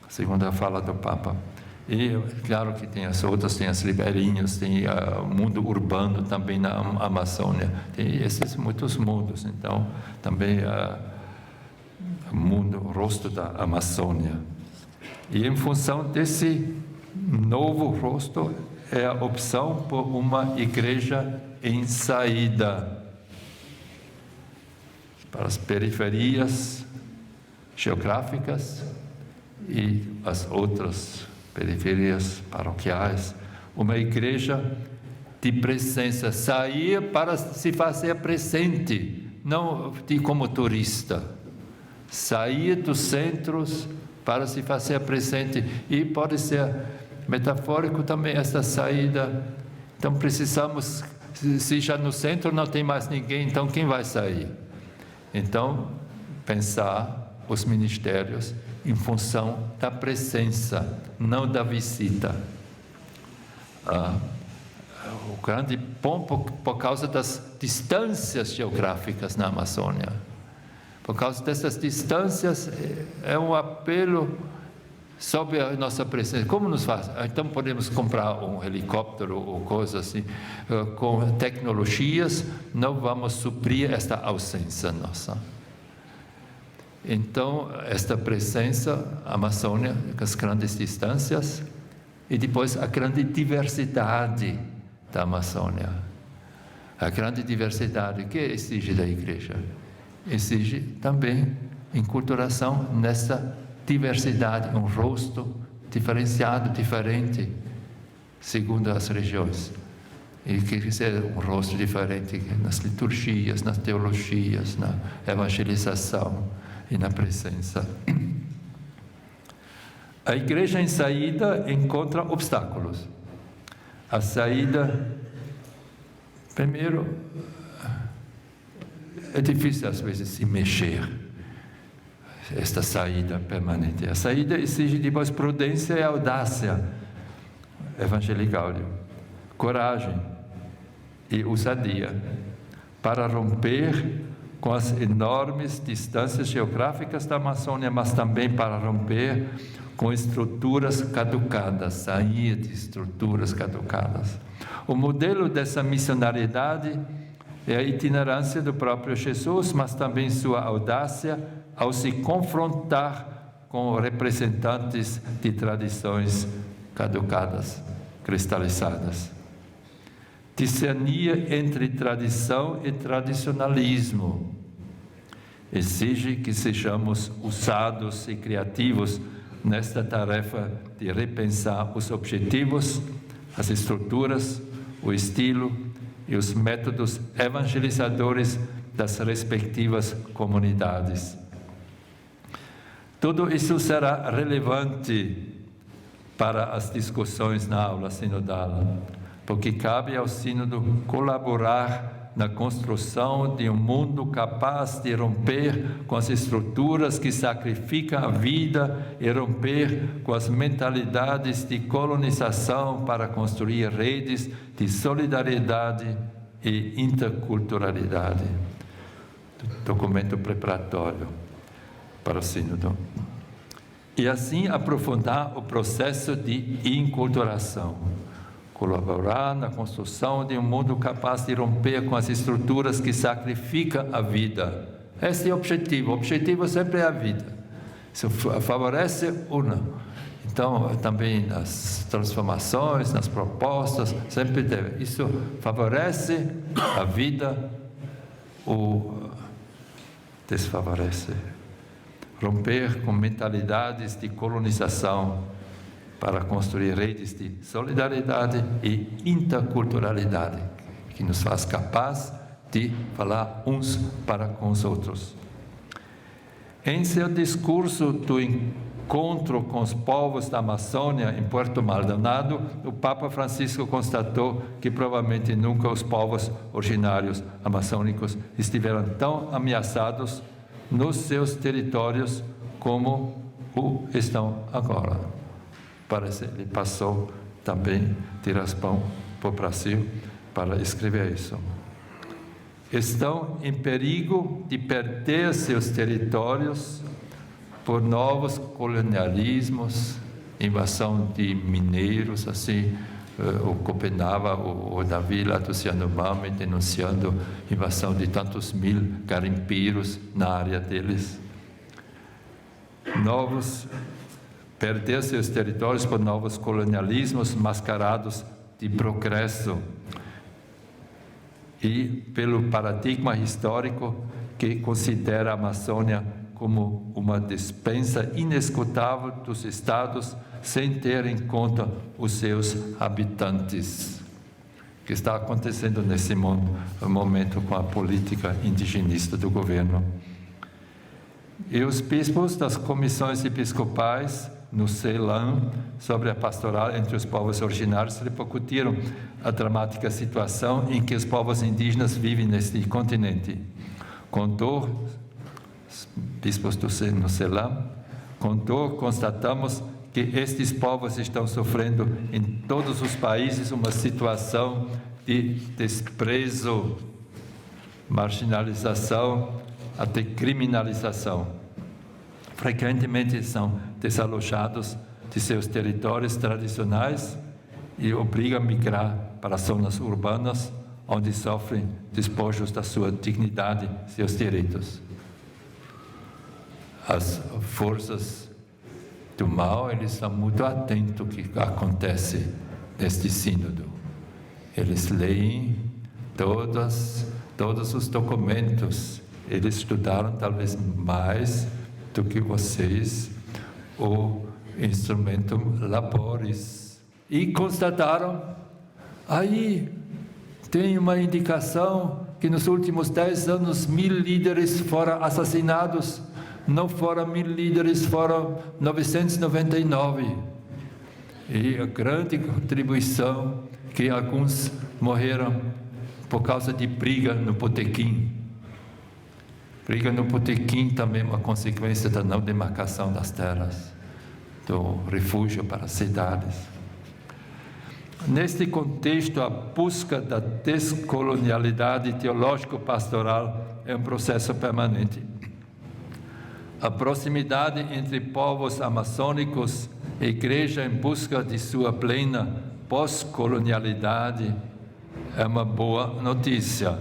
segundo a fala do Papa. E claro que tem as outras, tem as ribeirinhas, tem o mundo urbano também na Amazônia, tem esses muitos mundos. Então, também o mundo, o rosto da Amazônia. E em função desse novo rosto, é a opção por uma igreja em saída para as periferias geográficas e as outras periferias paroquiais. Uma igreja de presença, sair para se fazer presente, não como turista. Sair dos centros para se fazer presente. E pode ser metafórico também esta saída. Então precisamos, se já no centro não tem mais ninguém, então quem vai sair? Então, pensar os ministérios em função da presença, não da visita. O grande ponto por causa das distâncias geográficas na Amazônia. Por causa dessas distâncias, é um apelo sobre a nossa presença. Como nos faz? Então podemos comprar um helicóptero ou coisa assim. Com tecnologias, não vamos suprir esta ausência nossa. Então, esta presença, a Amazônia, com as grandes distâncias, e depois a grande diversidade da Amazônia. A grande diversidade que exige da igreja. Exige também enculturação nessa diversidade, um rosto diferenciado, diferente, segundo as regiões. E quer dizer, um rosto diferente nas liturgias, nas teologias, na evangelização e na presença. A igreja em saída encontra obstáculos. A saída, primeiro, é difícil às vezes se mexer, esta saída permanente. A saída exige depois prudência e audácia evangelical, coragem e ousadia para romper com as enormes distâncias geográficas da Amazônia, mas também para romper com estruturas caducadas, sair de estruturas caducadas. O modelo dessa missionariedade é a itinerância do próprio Jesus, mas também sua audácia ao se confrontar com representantes de tradições caducadas, cristalizadas. Discernir entre tradição e tradicionalismo exige que sejamos usados e criativos nesta tarefa de repensar os objetivos, as estruturas, o estilo e os métodos evangelizadores das respectivas comunidades. Tudo isso será relevante para as discussões na aula sinodal, porque cabe ao sínodo colaborar na construção de um mundo capaz de romper com as estruturas que sacrificam a vida e romper com as mentalidades de colonização para construir redes de solidariedade e interculturalidade. Documento preparatório para o sínodo. E assim aprofundar o processo de enculturação. Colaborar na construção de um mundo capaz de romper com as estruturas que sacrificam a vida. Esse é o objetivo. O objetivo sempre é a vida. Isso favorece ou não. Então, também nas transformações, nas propostas, sempre deve. Isso favorece a vida ou desfavorece. Romper com mentalidades de colonização para construir redes de solidariedade e interculturalidade, que nos faz capaz de falar uns para com os outros. Em seu discurso do encontro com os povos da Amazônia, em Puerto Maldonado, o Papa Francisco constatou que provavelmente nunca os povos originários amazônicos estiveram tão ameaçados nos seus territórios como o estão agora. Parece que ele passou também de Raspão para o Brasil para escrever isso. Estão em perigo de perder seus territórios por novos colonialismos, invasão de mineiros, assim, o Copenhague, o Davi lá do Yanomami, denunciando invasão de tantos mil garimpeiros na área deles. Novos perder seus territórios por novos colonialismos mascarados de progresso e pelo paradigma histórico que considera a Amazônia como uma despensa inesgotável dos estados sem ter em conta os seus habitantes, que está acontecendo nesse momento com a política indigenista do governo. E os bispos das comissões episcopais no Ceilão sobre a pastoral entre os povos originários repercutiram a dramática situação em que os povos indígenas vivem neste continente. Com dor, bispos no Ceilão, com dor constatamos que estes povos estão sofrendo em todos os países uma situação de desprezo, marginalização, até criminalização. Frequentemente são desalojados de seus territórios tradicionais e obrigam a migrar para zonas urbanas, onde sofrem despojos da sua dignidade, seus direitos. As forças do mal, eles estão muito atentos ao que acontece neste sínodo. Eles leem todos os documentos. Eles estudaram talvez mais do que vocês o instrumento Laboris. E constataram, aí tem uma indicação que nos últimos 10 anos 1000 líderes foram assassinados, não foram 1000 líderes, foram 999. E a grande contribuição que alguns morreram por causa de briga no botequim. Briga no botequim também é uma consequência da não demarcação das terras, do refúgio para as cidades. Neste contexto, a busca da descolonialidade teológico-pastoral é um processo permanente. A proximidade entre povos amazônicos e a Igreja em busca de sua plena pós-colonialidade é uma boa notícia.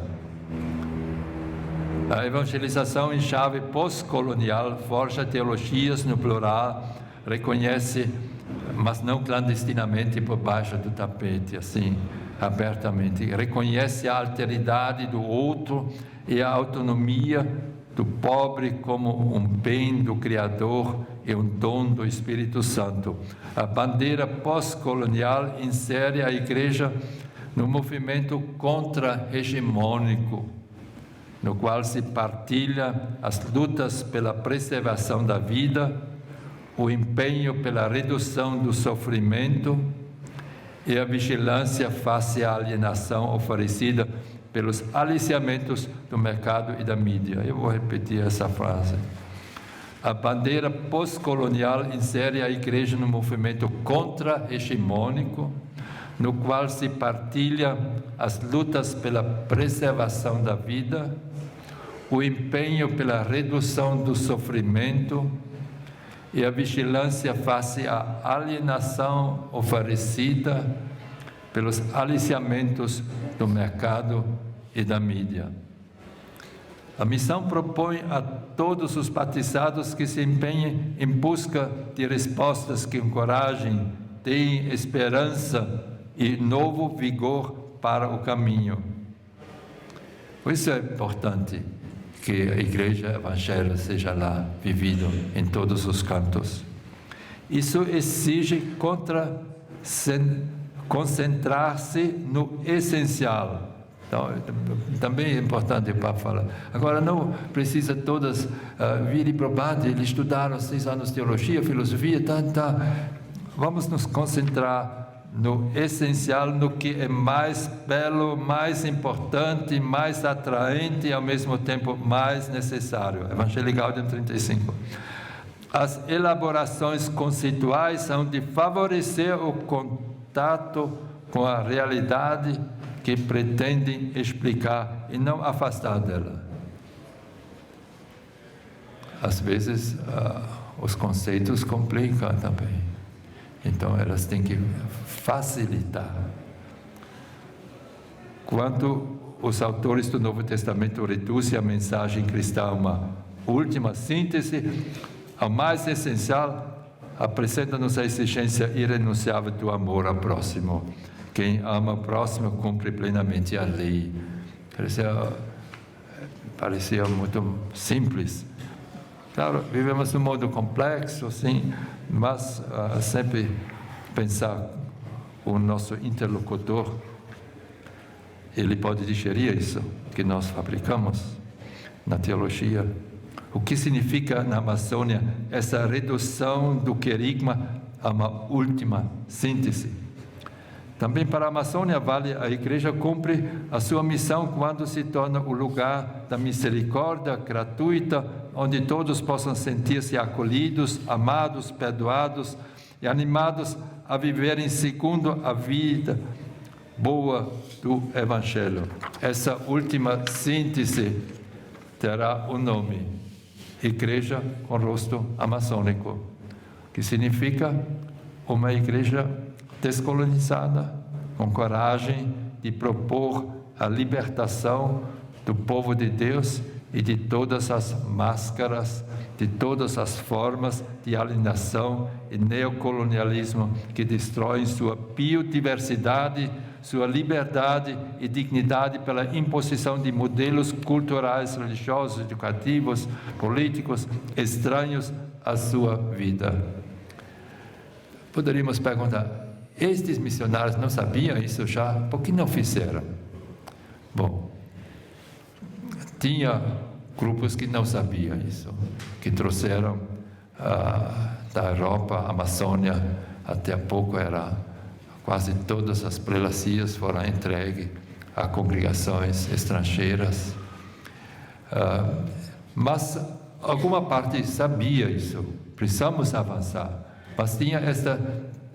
A evangelização em chave pós-colonial forja teologias no plural, reconhece, mas não clandestinamente por baixo do tapete, assim, abertamente. Reconhece a alteridade do outro e a autonomia do pobre como um bem do Criador e um dom do Espírito Santo. A bandeira pós-colonial insere a Igreja no movimento contra-hegemônico, no qual se partilha as lutas pela preservação da vida, o empenho pela redução do sofrimento e a vigilância face à alienação oferecida pelos aliciamentos do mercado e da mídia. Eu vou repetir essa frase. A bandeira pós-colonial insere a Igreja no movimento contra-hegemônico, no qual se partilha as lutas pela preservação da vida, o empenho pela redução do sofrimento e a vigilância face à alienação oferecida pelos aliciamentos do mercado e da mídia. A missão propõe a todos os batizados que se empenhem em busca de respostas que encorajem, deem esperança e novo vigor para o caminho. Por isso é importante que a Igreja Evangélica seja lá vivida em todos os cantos. Isso exige concentrar-se no essencial. Então, também é importante para falar. Agora, não precisa todas vir e provar, eles estudaram 6 anos de teologia, filosofia, Vamos nos concentrar no essencial, no que é mais belo, mais importante, mais atraente e, ao mesmo tempo, mais necessário. Evangelii Gaudium 35. As elaborações conceituais são de favorecer o contato com a realidade que pretendem explicar e não afastar dela. Às vezes, os conceitos complicam também. Então, elas têm que facilitar. Quando os autores do Novo Testamento reduzem a mensagem cristã a uma última síntese, ao mais essencial, apresenta-nos a exigência irrenunciável do amor ao próximo. Quem ama o próximo cumpre plenamente a lei. Parecia muito simples. Claro, vivemos num mundo complexo, sim, mas sempre pensar o nosso interlocutor, ele pode digerir isso que nós fabricamos na teologia. O que significa na Amazônia essa redução do querigma a uma última síntese? Também para a Amazônia vale a Igreja cumpre a sua missão quando se torna o lugar da misericórdia gratuita, onde todos possam sentir-se acolhidos, amados, perdoados e animados a viverem segundo a vida boa do Evangelho. Essa última síntese terá o nome Igreja com Rosto Amazônico, que significa uma igreja descolonizada, com coragem de propor a libertação do povo de Deus e de todas as máscaras, de todas as formas de alienação e neocolonialismo que destroem sua biodiversidade, sua liberdade e dignidade pela imposição de modelos culturais, religiosos, educativos, políticos, estranhos à sua vida. Poderíamos perguntar, estes missionários não sabiam isso já? Por que não fizeram? Bom, tinha grupos que não sabiam isso, que trouxeram da Europa, a Amazônia, até há pouco quase todas as prelacias foram entregues a congregações estrangeiras. Mas alguma parte sabia isso, precisamos avançar, mas tinha esta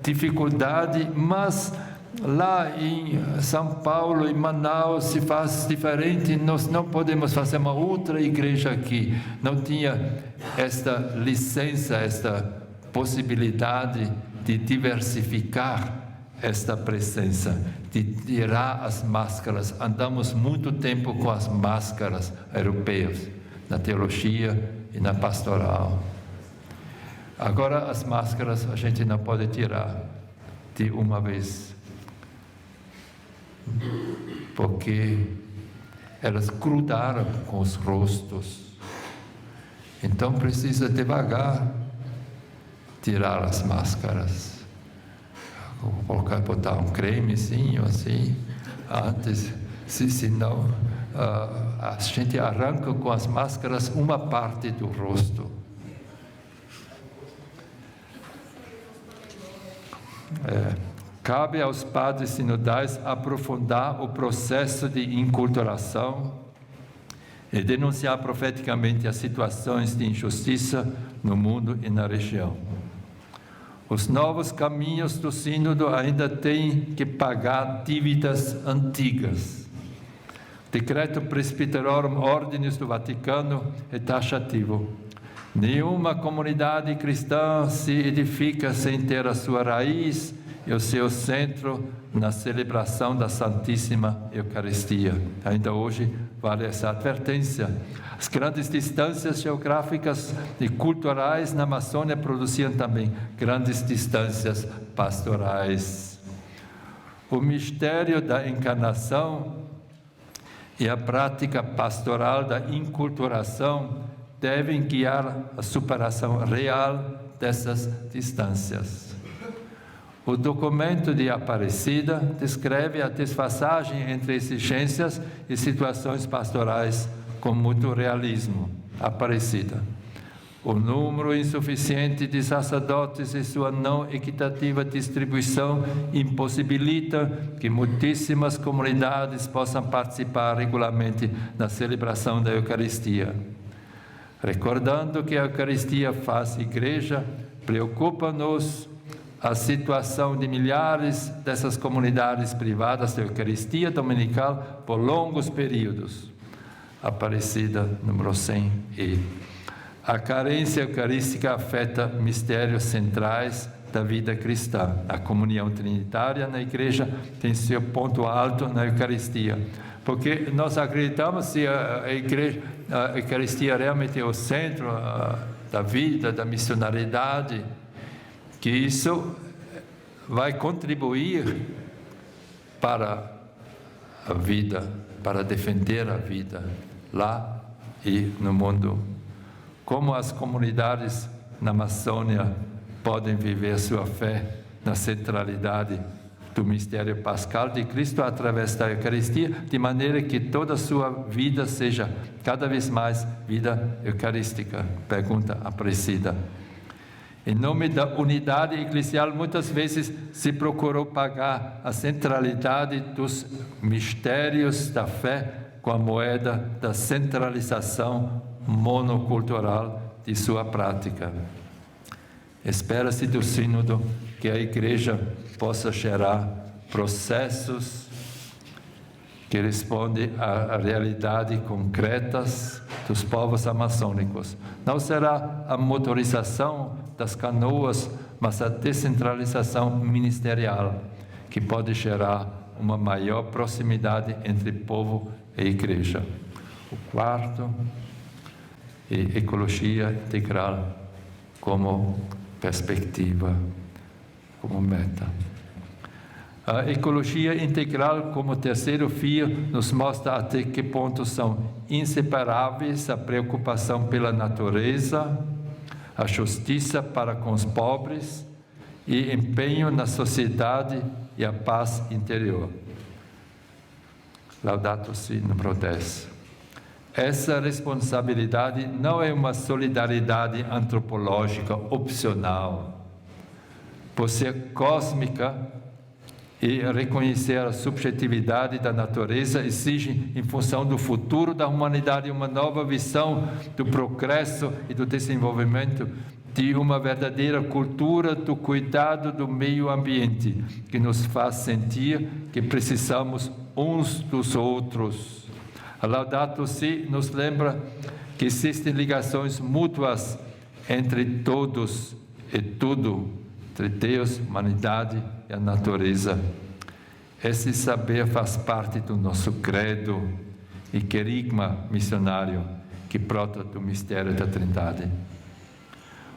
dificuldade, mas lá em São Paulo, em Manaus, se faz diferente, nós não podemos fazer uma outra igreja aqui. Não tinha esta licença, esta possibilidade de diversificar esta presença, de tirar as máscaras. Andamos muito tempo com as máscaras europeias, na teologia e na pastoral. Agora as máscaras a gente não pode tirar de uma vez, porque elas grudaram com os rostos. Então precisa devagar tirar as máscaras. Botar um cremezinho assim, antes, senão a gente arranca com as máscaras uma parte do rosto. Cabe aos padres sinodais aprofundar o processo de enculturação e denunciar profeticamente as situações de injustiça no mundo e na região. Os novos caminhos do sínodo ainda têm que pagar dívidas antigas. Decreto Presbyterorum Ordinis do Vaticano é taxativo. Nenhuma comunidade cristã se edifica sem ter a sua raiz e o seu centro na celebração da Santíssima Eucaristia. Ainda hoje vale essa advertência. As grandes distâncias geográficas e culturais na Amazônia produziam também grandes distâncias pastorais. O mistério da encarnação e a prática pastoral da enculturação devem guiar a superação real dessas distâncias. O documento de Aparecida descreve a desfasagem entre exigências e situações pastorais com muito realismo. Aparecida. O número insuficiente de sacerdotes e sua não equitativa distribuição impossibilita que muitíssimas comunidades possam participar regularmente na celebração da Eucaristia. Recordando que a Eucaristia faz igreja, preocupa-nos a situação de milhares dessas comunidades privadas da Eucaristia dominical por longos períodos. Aparecida, número 100. A carência eucarística afeta mistérios centrais da vida cristã. A comunhão trinitária na igreja tem seu ponto alto na Eucaristia, porque nós acreditamos que a Eucaristia realmente é o centro da vida, da missionariedade, que isso vai contribuir para a vida, para defender a vida lá e no mundo. Como as comunidades na Amazônia podem viver sua fé na centralidade do mistério pascal de Cristo através da Eucaristia, de maneira que toda a sua vida seja cada vez mais vida eucarística? Pergunta Aparecida. Em nome da unidade eclesial, muitas vezes se procurou pagar a centralidade dos mistérios da fé com a moeda da centralização monocultural de sua prática. Espera-se do Sínodo que a Igreja possa gerar processos que respondem à realidade concretas dos povos amazônicos. Não será a motorização das canoas, mas a descentralização ministerial, que pode gerar uma maior proximidade entre povo e Igreja. O quarto é ecologia integral como perspectiva, como meta. A ecologia integral, como terceiro fio, nos mostra até que ponto são inseparáveis a preocupação pela natureza, a justiça para com os pobres e empenho na sociedade e a paz interior. Laudato Si, número 10. Essa responsabilidade não é uma solidariedade antropológica opcional. Por ser cósmica e reconhecer a subjetividade da natureza, exige, em função do futuro da humanidade, uma nova visão do progresso e do desenvolvimento de uma verdadeira cultura do cuidado do meio ambiente, que nos faz sentir que precisamos uns dos outros. A Laudato Si nos lembra que existem ligações mútuas entre todos e tudo, entre Deus, humanidade e a natureza. Esse saber faz parte do nosso credo e querigma missionário que brota do mistério da Trindade.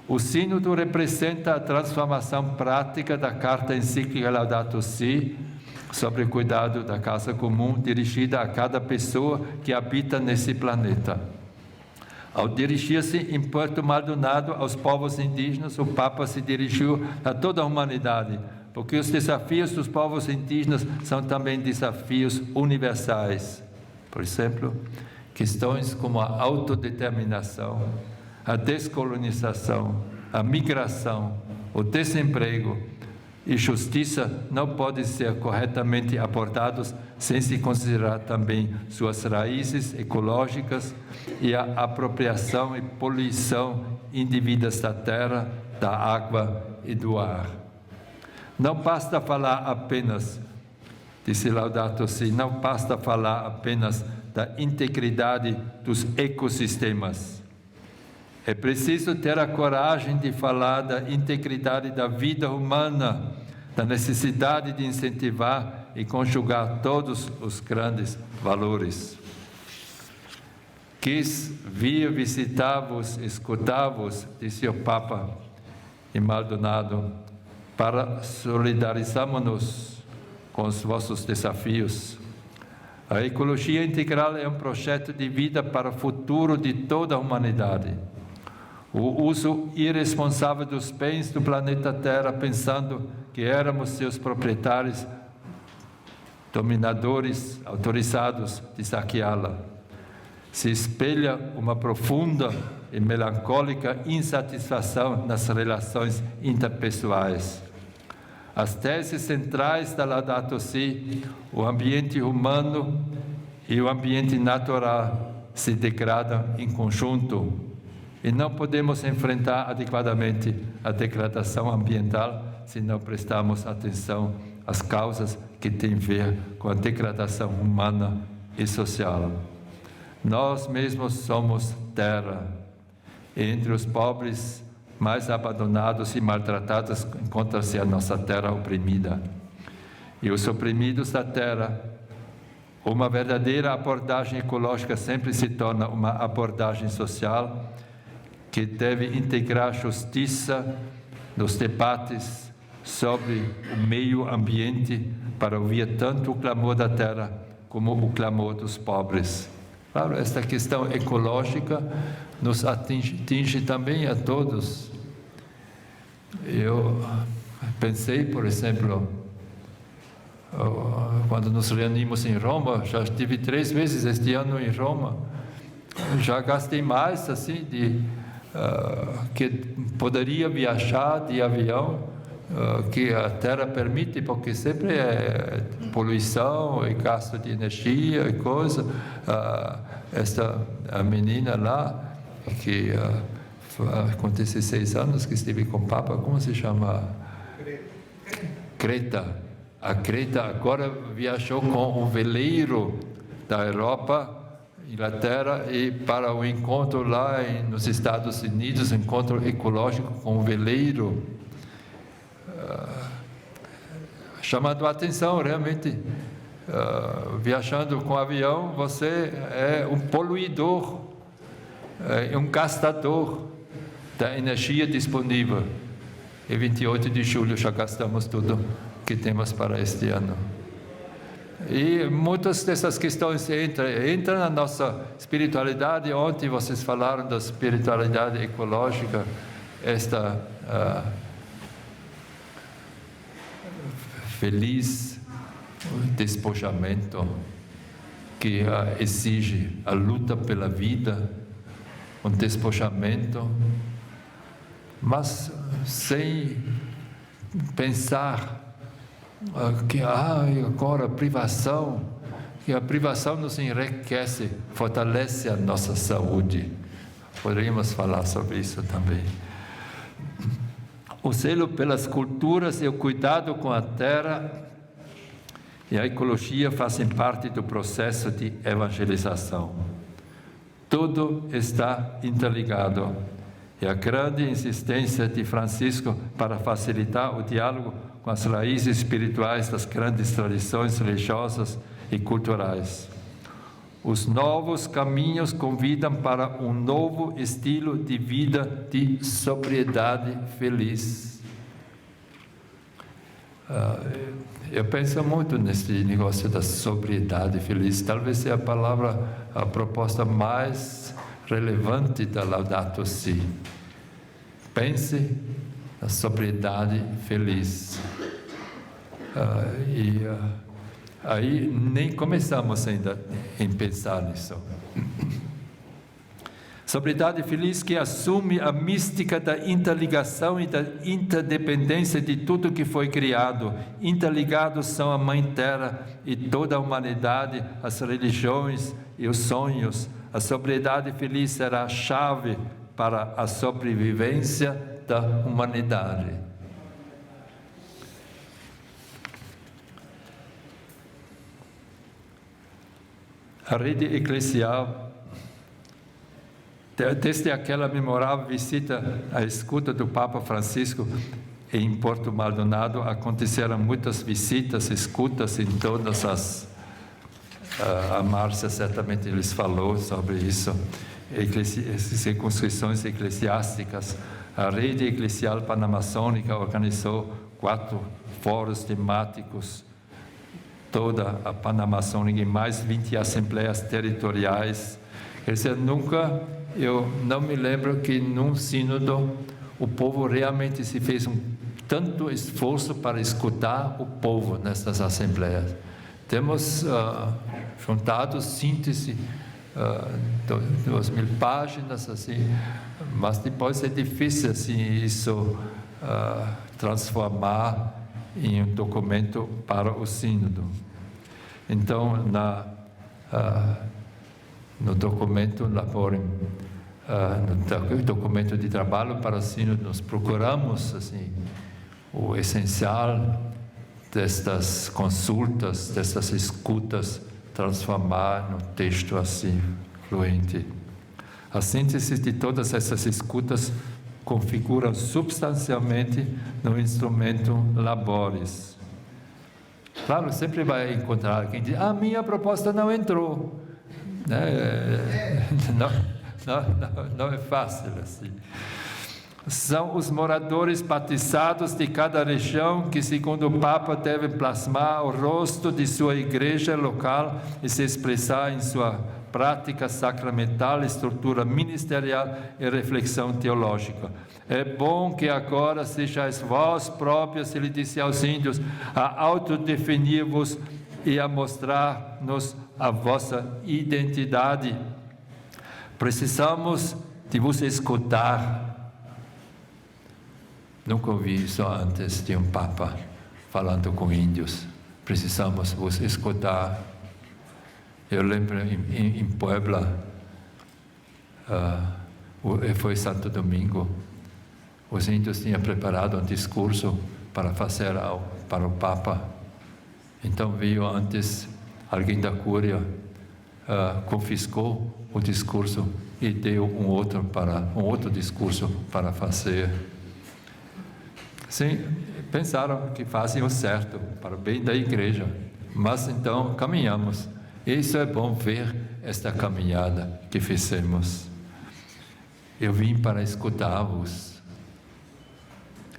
O Sínodo representa a transformação prática da carta encíclica Laudato Si sobre o cuidado da casa comum, dirigida a cada pessoa que habita nesse planeta. Ao dirigir-se em Puerto Maldonado aos povos indígenas, o Papa se dirigiu a toda a humanidade, porque os desafios dos povos indígenas são também desafios universais. Por exemplo, questões como a autodeterminação, a descolonização, a migração, o desemprego e justiça não podem ser corretamente abordados sem se considerar também suas raízes ecológicas e a apropriação e poluição indevidas da terra, da água e do ar. Não basta falar apenas, disse Laudato Si, não basta falar apenas da integridade dos ecossistemas. É preciso ter a coragem de falar da integridade da vida humana, da necessidade de incentivar e conjugar todos os grandes valores. Quis vir visitar-vos, escutar-vos, disse o Papa em Maldonado, para solidarizarmos-nos com os vossos desafios. A ecologia integral é um projeto de vida para o futuro de toda a humanidade. O uso irresponsável dos bens do planeta Terra, pensando que éramos seus proprietários, dominadores, autorizados de saqueá-la. Se espelha uma profunda e melancólica insatisfação nas relações interpessoais. As teses centrais da Laudato Si, o ambiente humano e o ambiente natural se degradam em conjunto. E não podemos enfrentar adequadamente a degradação ambiental se não prestarmos atenção às causas que têm a ver com a degradação humana e social. Nós mesmos somos terra. E entre os pobres mais abandonados e maltratados encontra-se a nossa terra oprimida. E os oprimidos da terra, uma verdadeira abordagem ecológica sempre se torna uma abordagem social que deve integrar justiça, nos debates sobre o meio ambiente para ouvir tanto o clamor da terra como o clamor dos pobres. Claro, esta questão ecológica nos atinge também a todos. Eu pensei, por exemplo, quando nos reunimos em Roma, já estive 3 vezes este ano em Roma, já gastei mais assim que poderia viajar de avião, que a Terra permite, porque sempre é poluição e gasto de energia e coisa. A menina lá, que com 16 anos, que esteve com o Papa, como se chama? Greta. A Greta agora viajou com um veleiro da Europa, Inglaterra, e para o encontro lá nos Estados Unidos, encontro ecológico com um veleiro, chamando a atenção realmente. Viajando com avião, você é um poluidor, é um gastador da energia disponível. E 28 de julho já gastamos tudo que temos para este ano. E muitas dessas questões entram na nossa espiritualidade. Ontem vocês falaram da espiritualidade ecológica, esta feliz despojamento que exige a luta pela vida, um despojamento, mas sem pensar que agora privação, que a privação nos enriquece, fortalece a nossa saúde. Poderíamos falar sobre isso também. O zelo pelas culturas e o cuidado com a terra e a ecologia fazem parte do processo de evangelização. Tudo está interligado. E a grande insistência de Francisco para facilitar o diálogo com as raízes espirituais das grandes tradições religiosas e culturais. Os novos caminhos convidam para um novo estilo de vida de sobriedade feliz. Eu penso muito nesse negócio da sobriedade feliz. Talvez seja a proposta mais relevante da Laudato Si. Pense na sobriedade feliz. Aí nem começamos ainda em pensar nisso. Sobriedade feliz que assume a mística da interligação e da interdependência de tudo que foi criado. Interligados são a Mãe Terra e toda a humanidade, as religiões e os sonhos. A sobriedade feliz será a chave para a sobrevivência da humanidade. A rede eclesial, desde aquela memorável visita à escuta do Papa Francisco em Porto Maldonado, aconteceram muitas visitas, escutas em todas as... A Márcia certamente lhes falou sobre isso. Circunscrições eclesiásticas. A rede eclesial panamaçônica organizou 4 fóruns temáticos, toda a Panamaçônica, e mais 20 assembleias territoriais. Quer dizer, eu não me lembro que num sínodo o povo realmente se fez tanto esforço para escutar o povo nessas assembleias. Temos juntado síntese, 2.000 páginas, assim, mas depois é difícil assim, isso transformar em um documento para o sínodo. Então, no documento Laborem, no documento de trabalho para o sínodo, nós procuramos assim, o essencial destas consultas, destas escutas, transformar no texto assim, fluente. A síntese de todas essas escutas configura substancialmente no instrumento Labores. Claro, sempre vai encontrar quem diz, minha proposta não entrou. Não é fácil assim. São os moradores batizados de cada região que, segundo o Papa, devem plasmar o rosto de sua igreja local e se expressar em sua prática sacramental, estrutura ministerial e reflexão teológica. É bom que agora sejais vós próprios, ele disse aos índios, a autodefinir-vos e a mostrar-nos a vossa identidade. Precisamos de vos escutar. Nunca ouvi isso antes de um Papa falando com índios. Precisamos vos escutar. Eu lembro em Puebla, foi Santo Domingo, os índios tinham preparado um discurso para fazer para o Papa. Então veio antes alguém da Cúria, confiscou o discurso e deu um outro discurso para fazer. Sim, pensaram que faziam certo para o bem da igreja, mas então caminhamos. Isso é bom ver esta caminhada que fizemos. Eu vim para escutar-vos,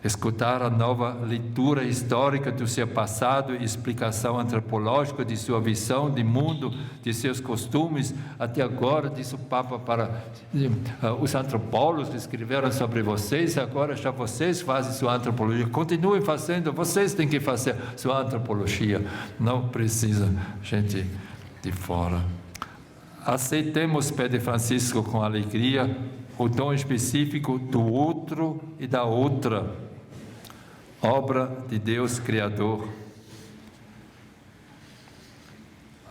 escutar a nova leitura histórica do seu passado e explicação antropológica de sua visão de mundo, de seus costumes. Até agora, disse o Papa, para os antropólogos que escreveram sobre vocês, agora já vocês fazem sua antropologia. Continuem fazendo, vocês têm que fazer sua antropologia. Não precisa gente de fora. Aceitemos, Pedro Francisco, com alegria, o dom específico do outro e da outra, obra de Deus Criador.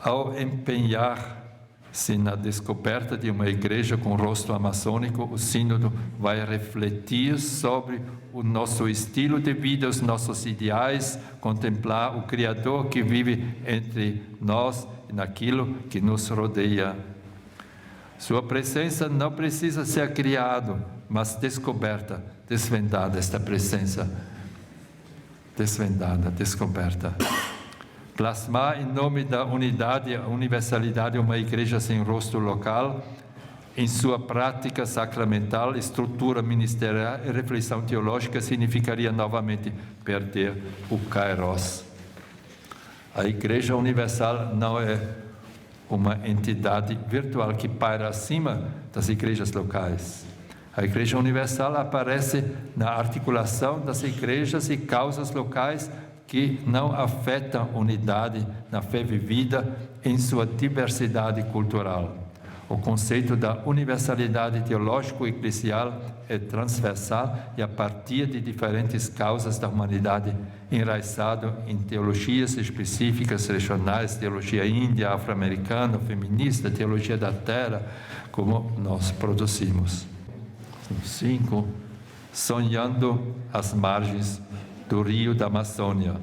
Ao empenhar-se na descoberta de uma igreja com rosto amazônico, o Sínodo vai refletir sobre o nosso estilo de vida, os nossos ideais, contemplar o Criador que vive entre nós e naquilo que nos rodeia. Sua presença não precisa ser criada, mas descoberta, desvendada, esta presença desvendada, descoberta. Plasmar em nome da unidade e universalidade uma igreja sem rosto local, em sua prática sacramental, estrutura ministerial e reflexão teológica, significaria novamente perder o kairos. A Igreja Universal não é uma entidade virtual que paira acima das igrejas locais. A Igreja Universal aparece na articulação das igrejas e causas locais que não afetam a unidade na fé vivida em sua diversidade cultural. O conceito da universalidade teológico-eclesial é transversal e a partir de diferentes causas da humanidade, enraizado em teologias específicas regionais, teologia índia, afro-americana, feminista, teologia da terra, como nós produzimos. 5. Sonhando as margens do rio da Amazônia.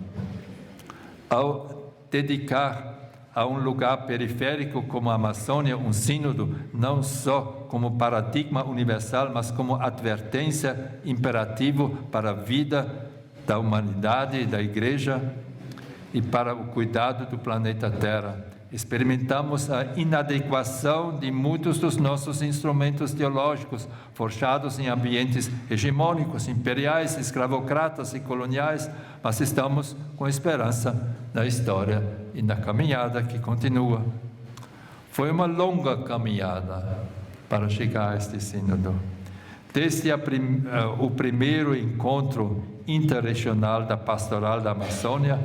Ao dedicar a um lugar periférico como a Amazônia um sínodo, não só como paradigma universal, mas como advertência imperativo para a vida da humanidade e da Igreja e para o cuidado do planeta Terra. Experimentamos a inadequação de muitos dos nossos instrumentos teológicos, forjados em ambientes hegemônicos, imperiais, escravocratas e coloniais, mas estamos com esperança na história e na caminhada que continua. Foi uma longa caminhada para chegar a este sínodo. Desde o primeiro encontro interregional da Pastoral da Amazônia,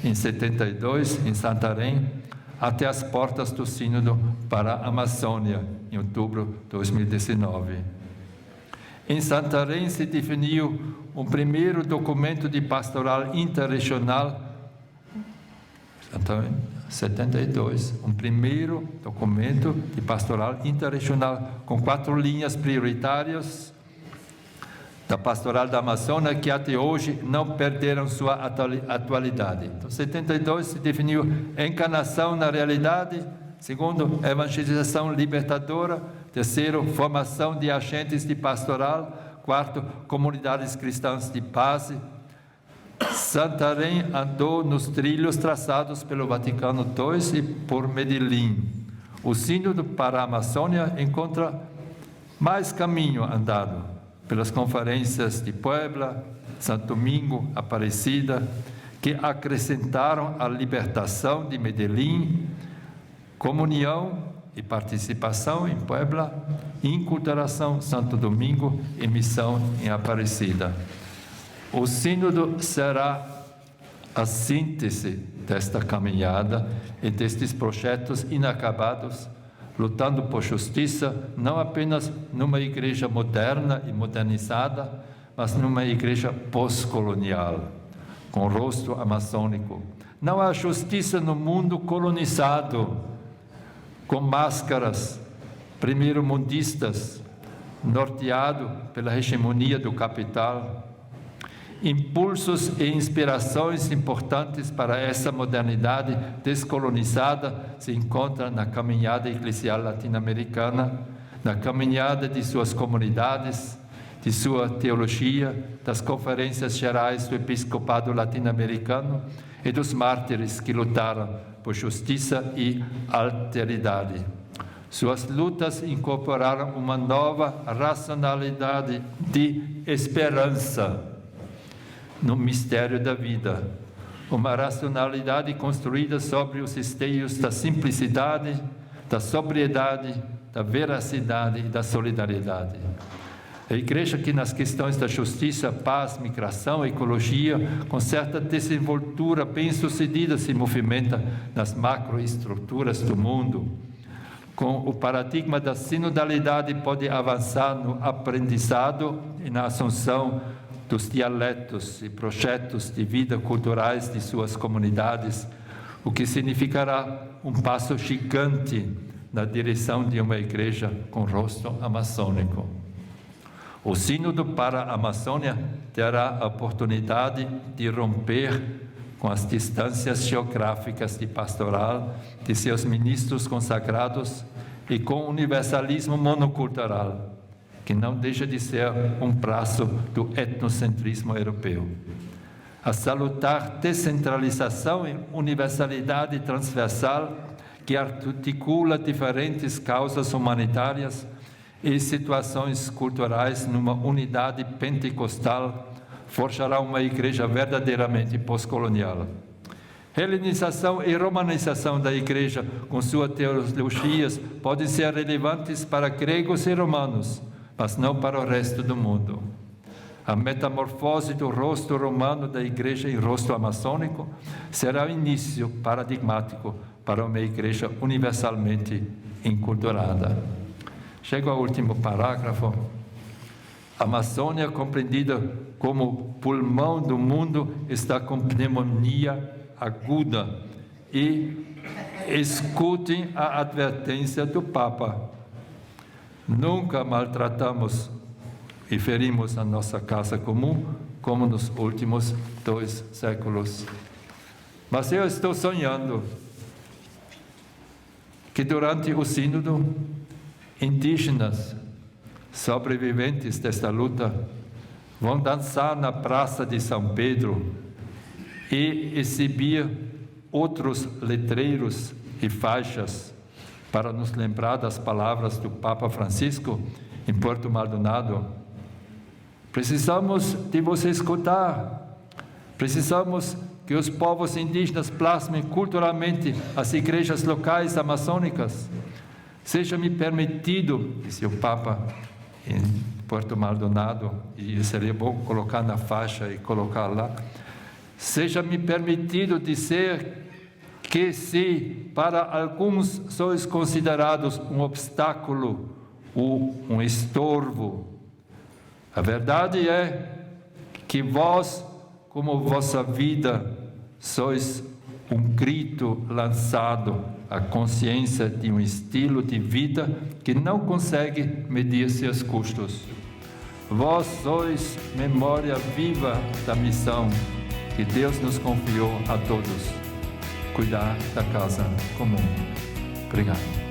em 72, em Santarém, até as portas do Sínodo para a Amazônia, em outubro de 2019. Em Santarém se definiu um primeiro documento de pastoral interregional, 72, um primeiro documento de pastoral interregional com 4 linhas prioritárias da Pastoral da Amazônia que até hoje não perderam sua atualidade. Então, 72 se definiu encarnação na realidade, segundo, evangelização libertadora, terceiro, formação de agentes de pastoral, quarto, comunidades cristãs de paz. Santarém andou nos trilhos traçados pelo Vaticano II e por Medellín. O Sínodo para a Amazônia encontra mais caminho andado. pelas conferências de Puebla, Santo Domingo, Aparecida, que acrescentaram a libertação de Medellín, comunhão e participação em Puebla, inculturação Santo Domingo e missão em Aparecida. O sínodo será a síntese desta caminhada e destes projetos inacabados, lutando por justiça, não apenas numa igreja moderna e modernizada, mas numa igreja pós-colonial, com rosto amazônico. Não há justiça no mundo colonizado, com máscaras primeiro-mundistas, norteado pela hegemonia do capital. Impulsos e inspirações importantes para essa modernidade descolonizada se encontram na caminhada eclesial latino-americana, na caminhada de suas comunidades, de sua teologia, das conferências gerais do episcopado latino-americano e dos mártires que lutaram por justiça e alteridade. Suas lutas incorporaram uma nova racionalidade de esperança no mistério da vida, uma racionalidade construída sobre os esteios da simplicidade, da sobriedade, da veracidade e da solidariedade. A igreja que nas questões da justiça, paz, migração, ecologia, com certa desenvoltura bem-sucedida se movimenta nas macroestruturas do mundo. Com o paradigma da sinodalidade pode avançar no aprendizado e na assunção dos dialetos e projetos de vida culturais de suas comunidades, o que significará um passo gigante na direção de uma igreja com rosto amazônico. O Sínodo para a Amazônia terá a oportunidade de romper com as distâncias geográficas de pastoral de seus ministros consagrados e com o universalismo monocultural, que não deixa de ser um braço do etnocentrismo europeu. A salutar descentralização e universalidade transversal que articula diferentes causas humanitárias e situações culturais numa unidade pentecostal forjará uma igreja verdadeiramente pós-colonial. Helenização e romanização da igreja com suas teologias podem ser relevantes para gregos e romanos, mas não para o resto do mundo. A metamorfose do rosto romano da igreja em rosto amazônico será o início paradigmático para uma igreja universalmente enculturada. Chego ao último parágrafo. A Amazônia, compreendida como pulmão do mundo, está com pneumonia aguda e escutem a advertência do Papa. Nunca maltratamos e ferimos a nossa casa comum como nos últimos 2 séculos. Mas eu estou sonhando que durante o sínodo, indígenas sobreviventes desta luta vão dançar na Praça de São Pedro e exibir outros letreiros e faixas para nos lembrar das palavras do Papa Francisco em Porto Maldonado. Precisamos de você escutar, precisamos que os povos indígenas plasmem culturalmente as igrejas locais amazônicas. Seja-me permitido, disse o Papa em Porto Maldonado, e seria bom colocar na faixa e colocar lá, seja-me permitido dizer que se para alguns sois considerados um obstáculo ou um estorvo, a verdade é que vós, como vossa vida, sois um grito lançado à consciência de um estilo de vida que não consegue medir seus custos. Vós sois memória viva da missão que Deus nos confiou a todos, cuidar da casa comum. Obrigado.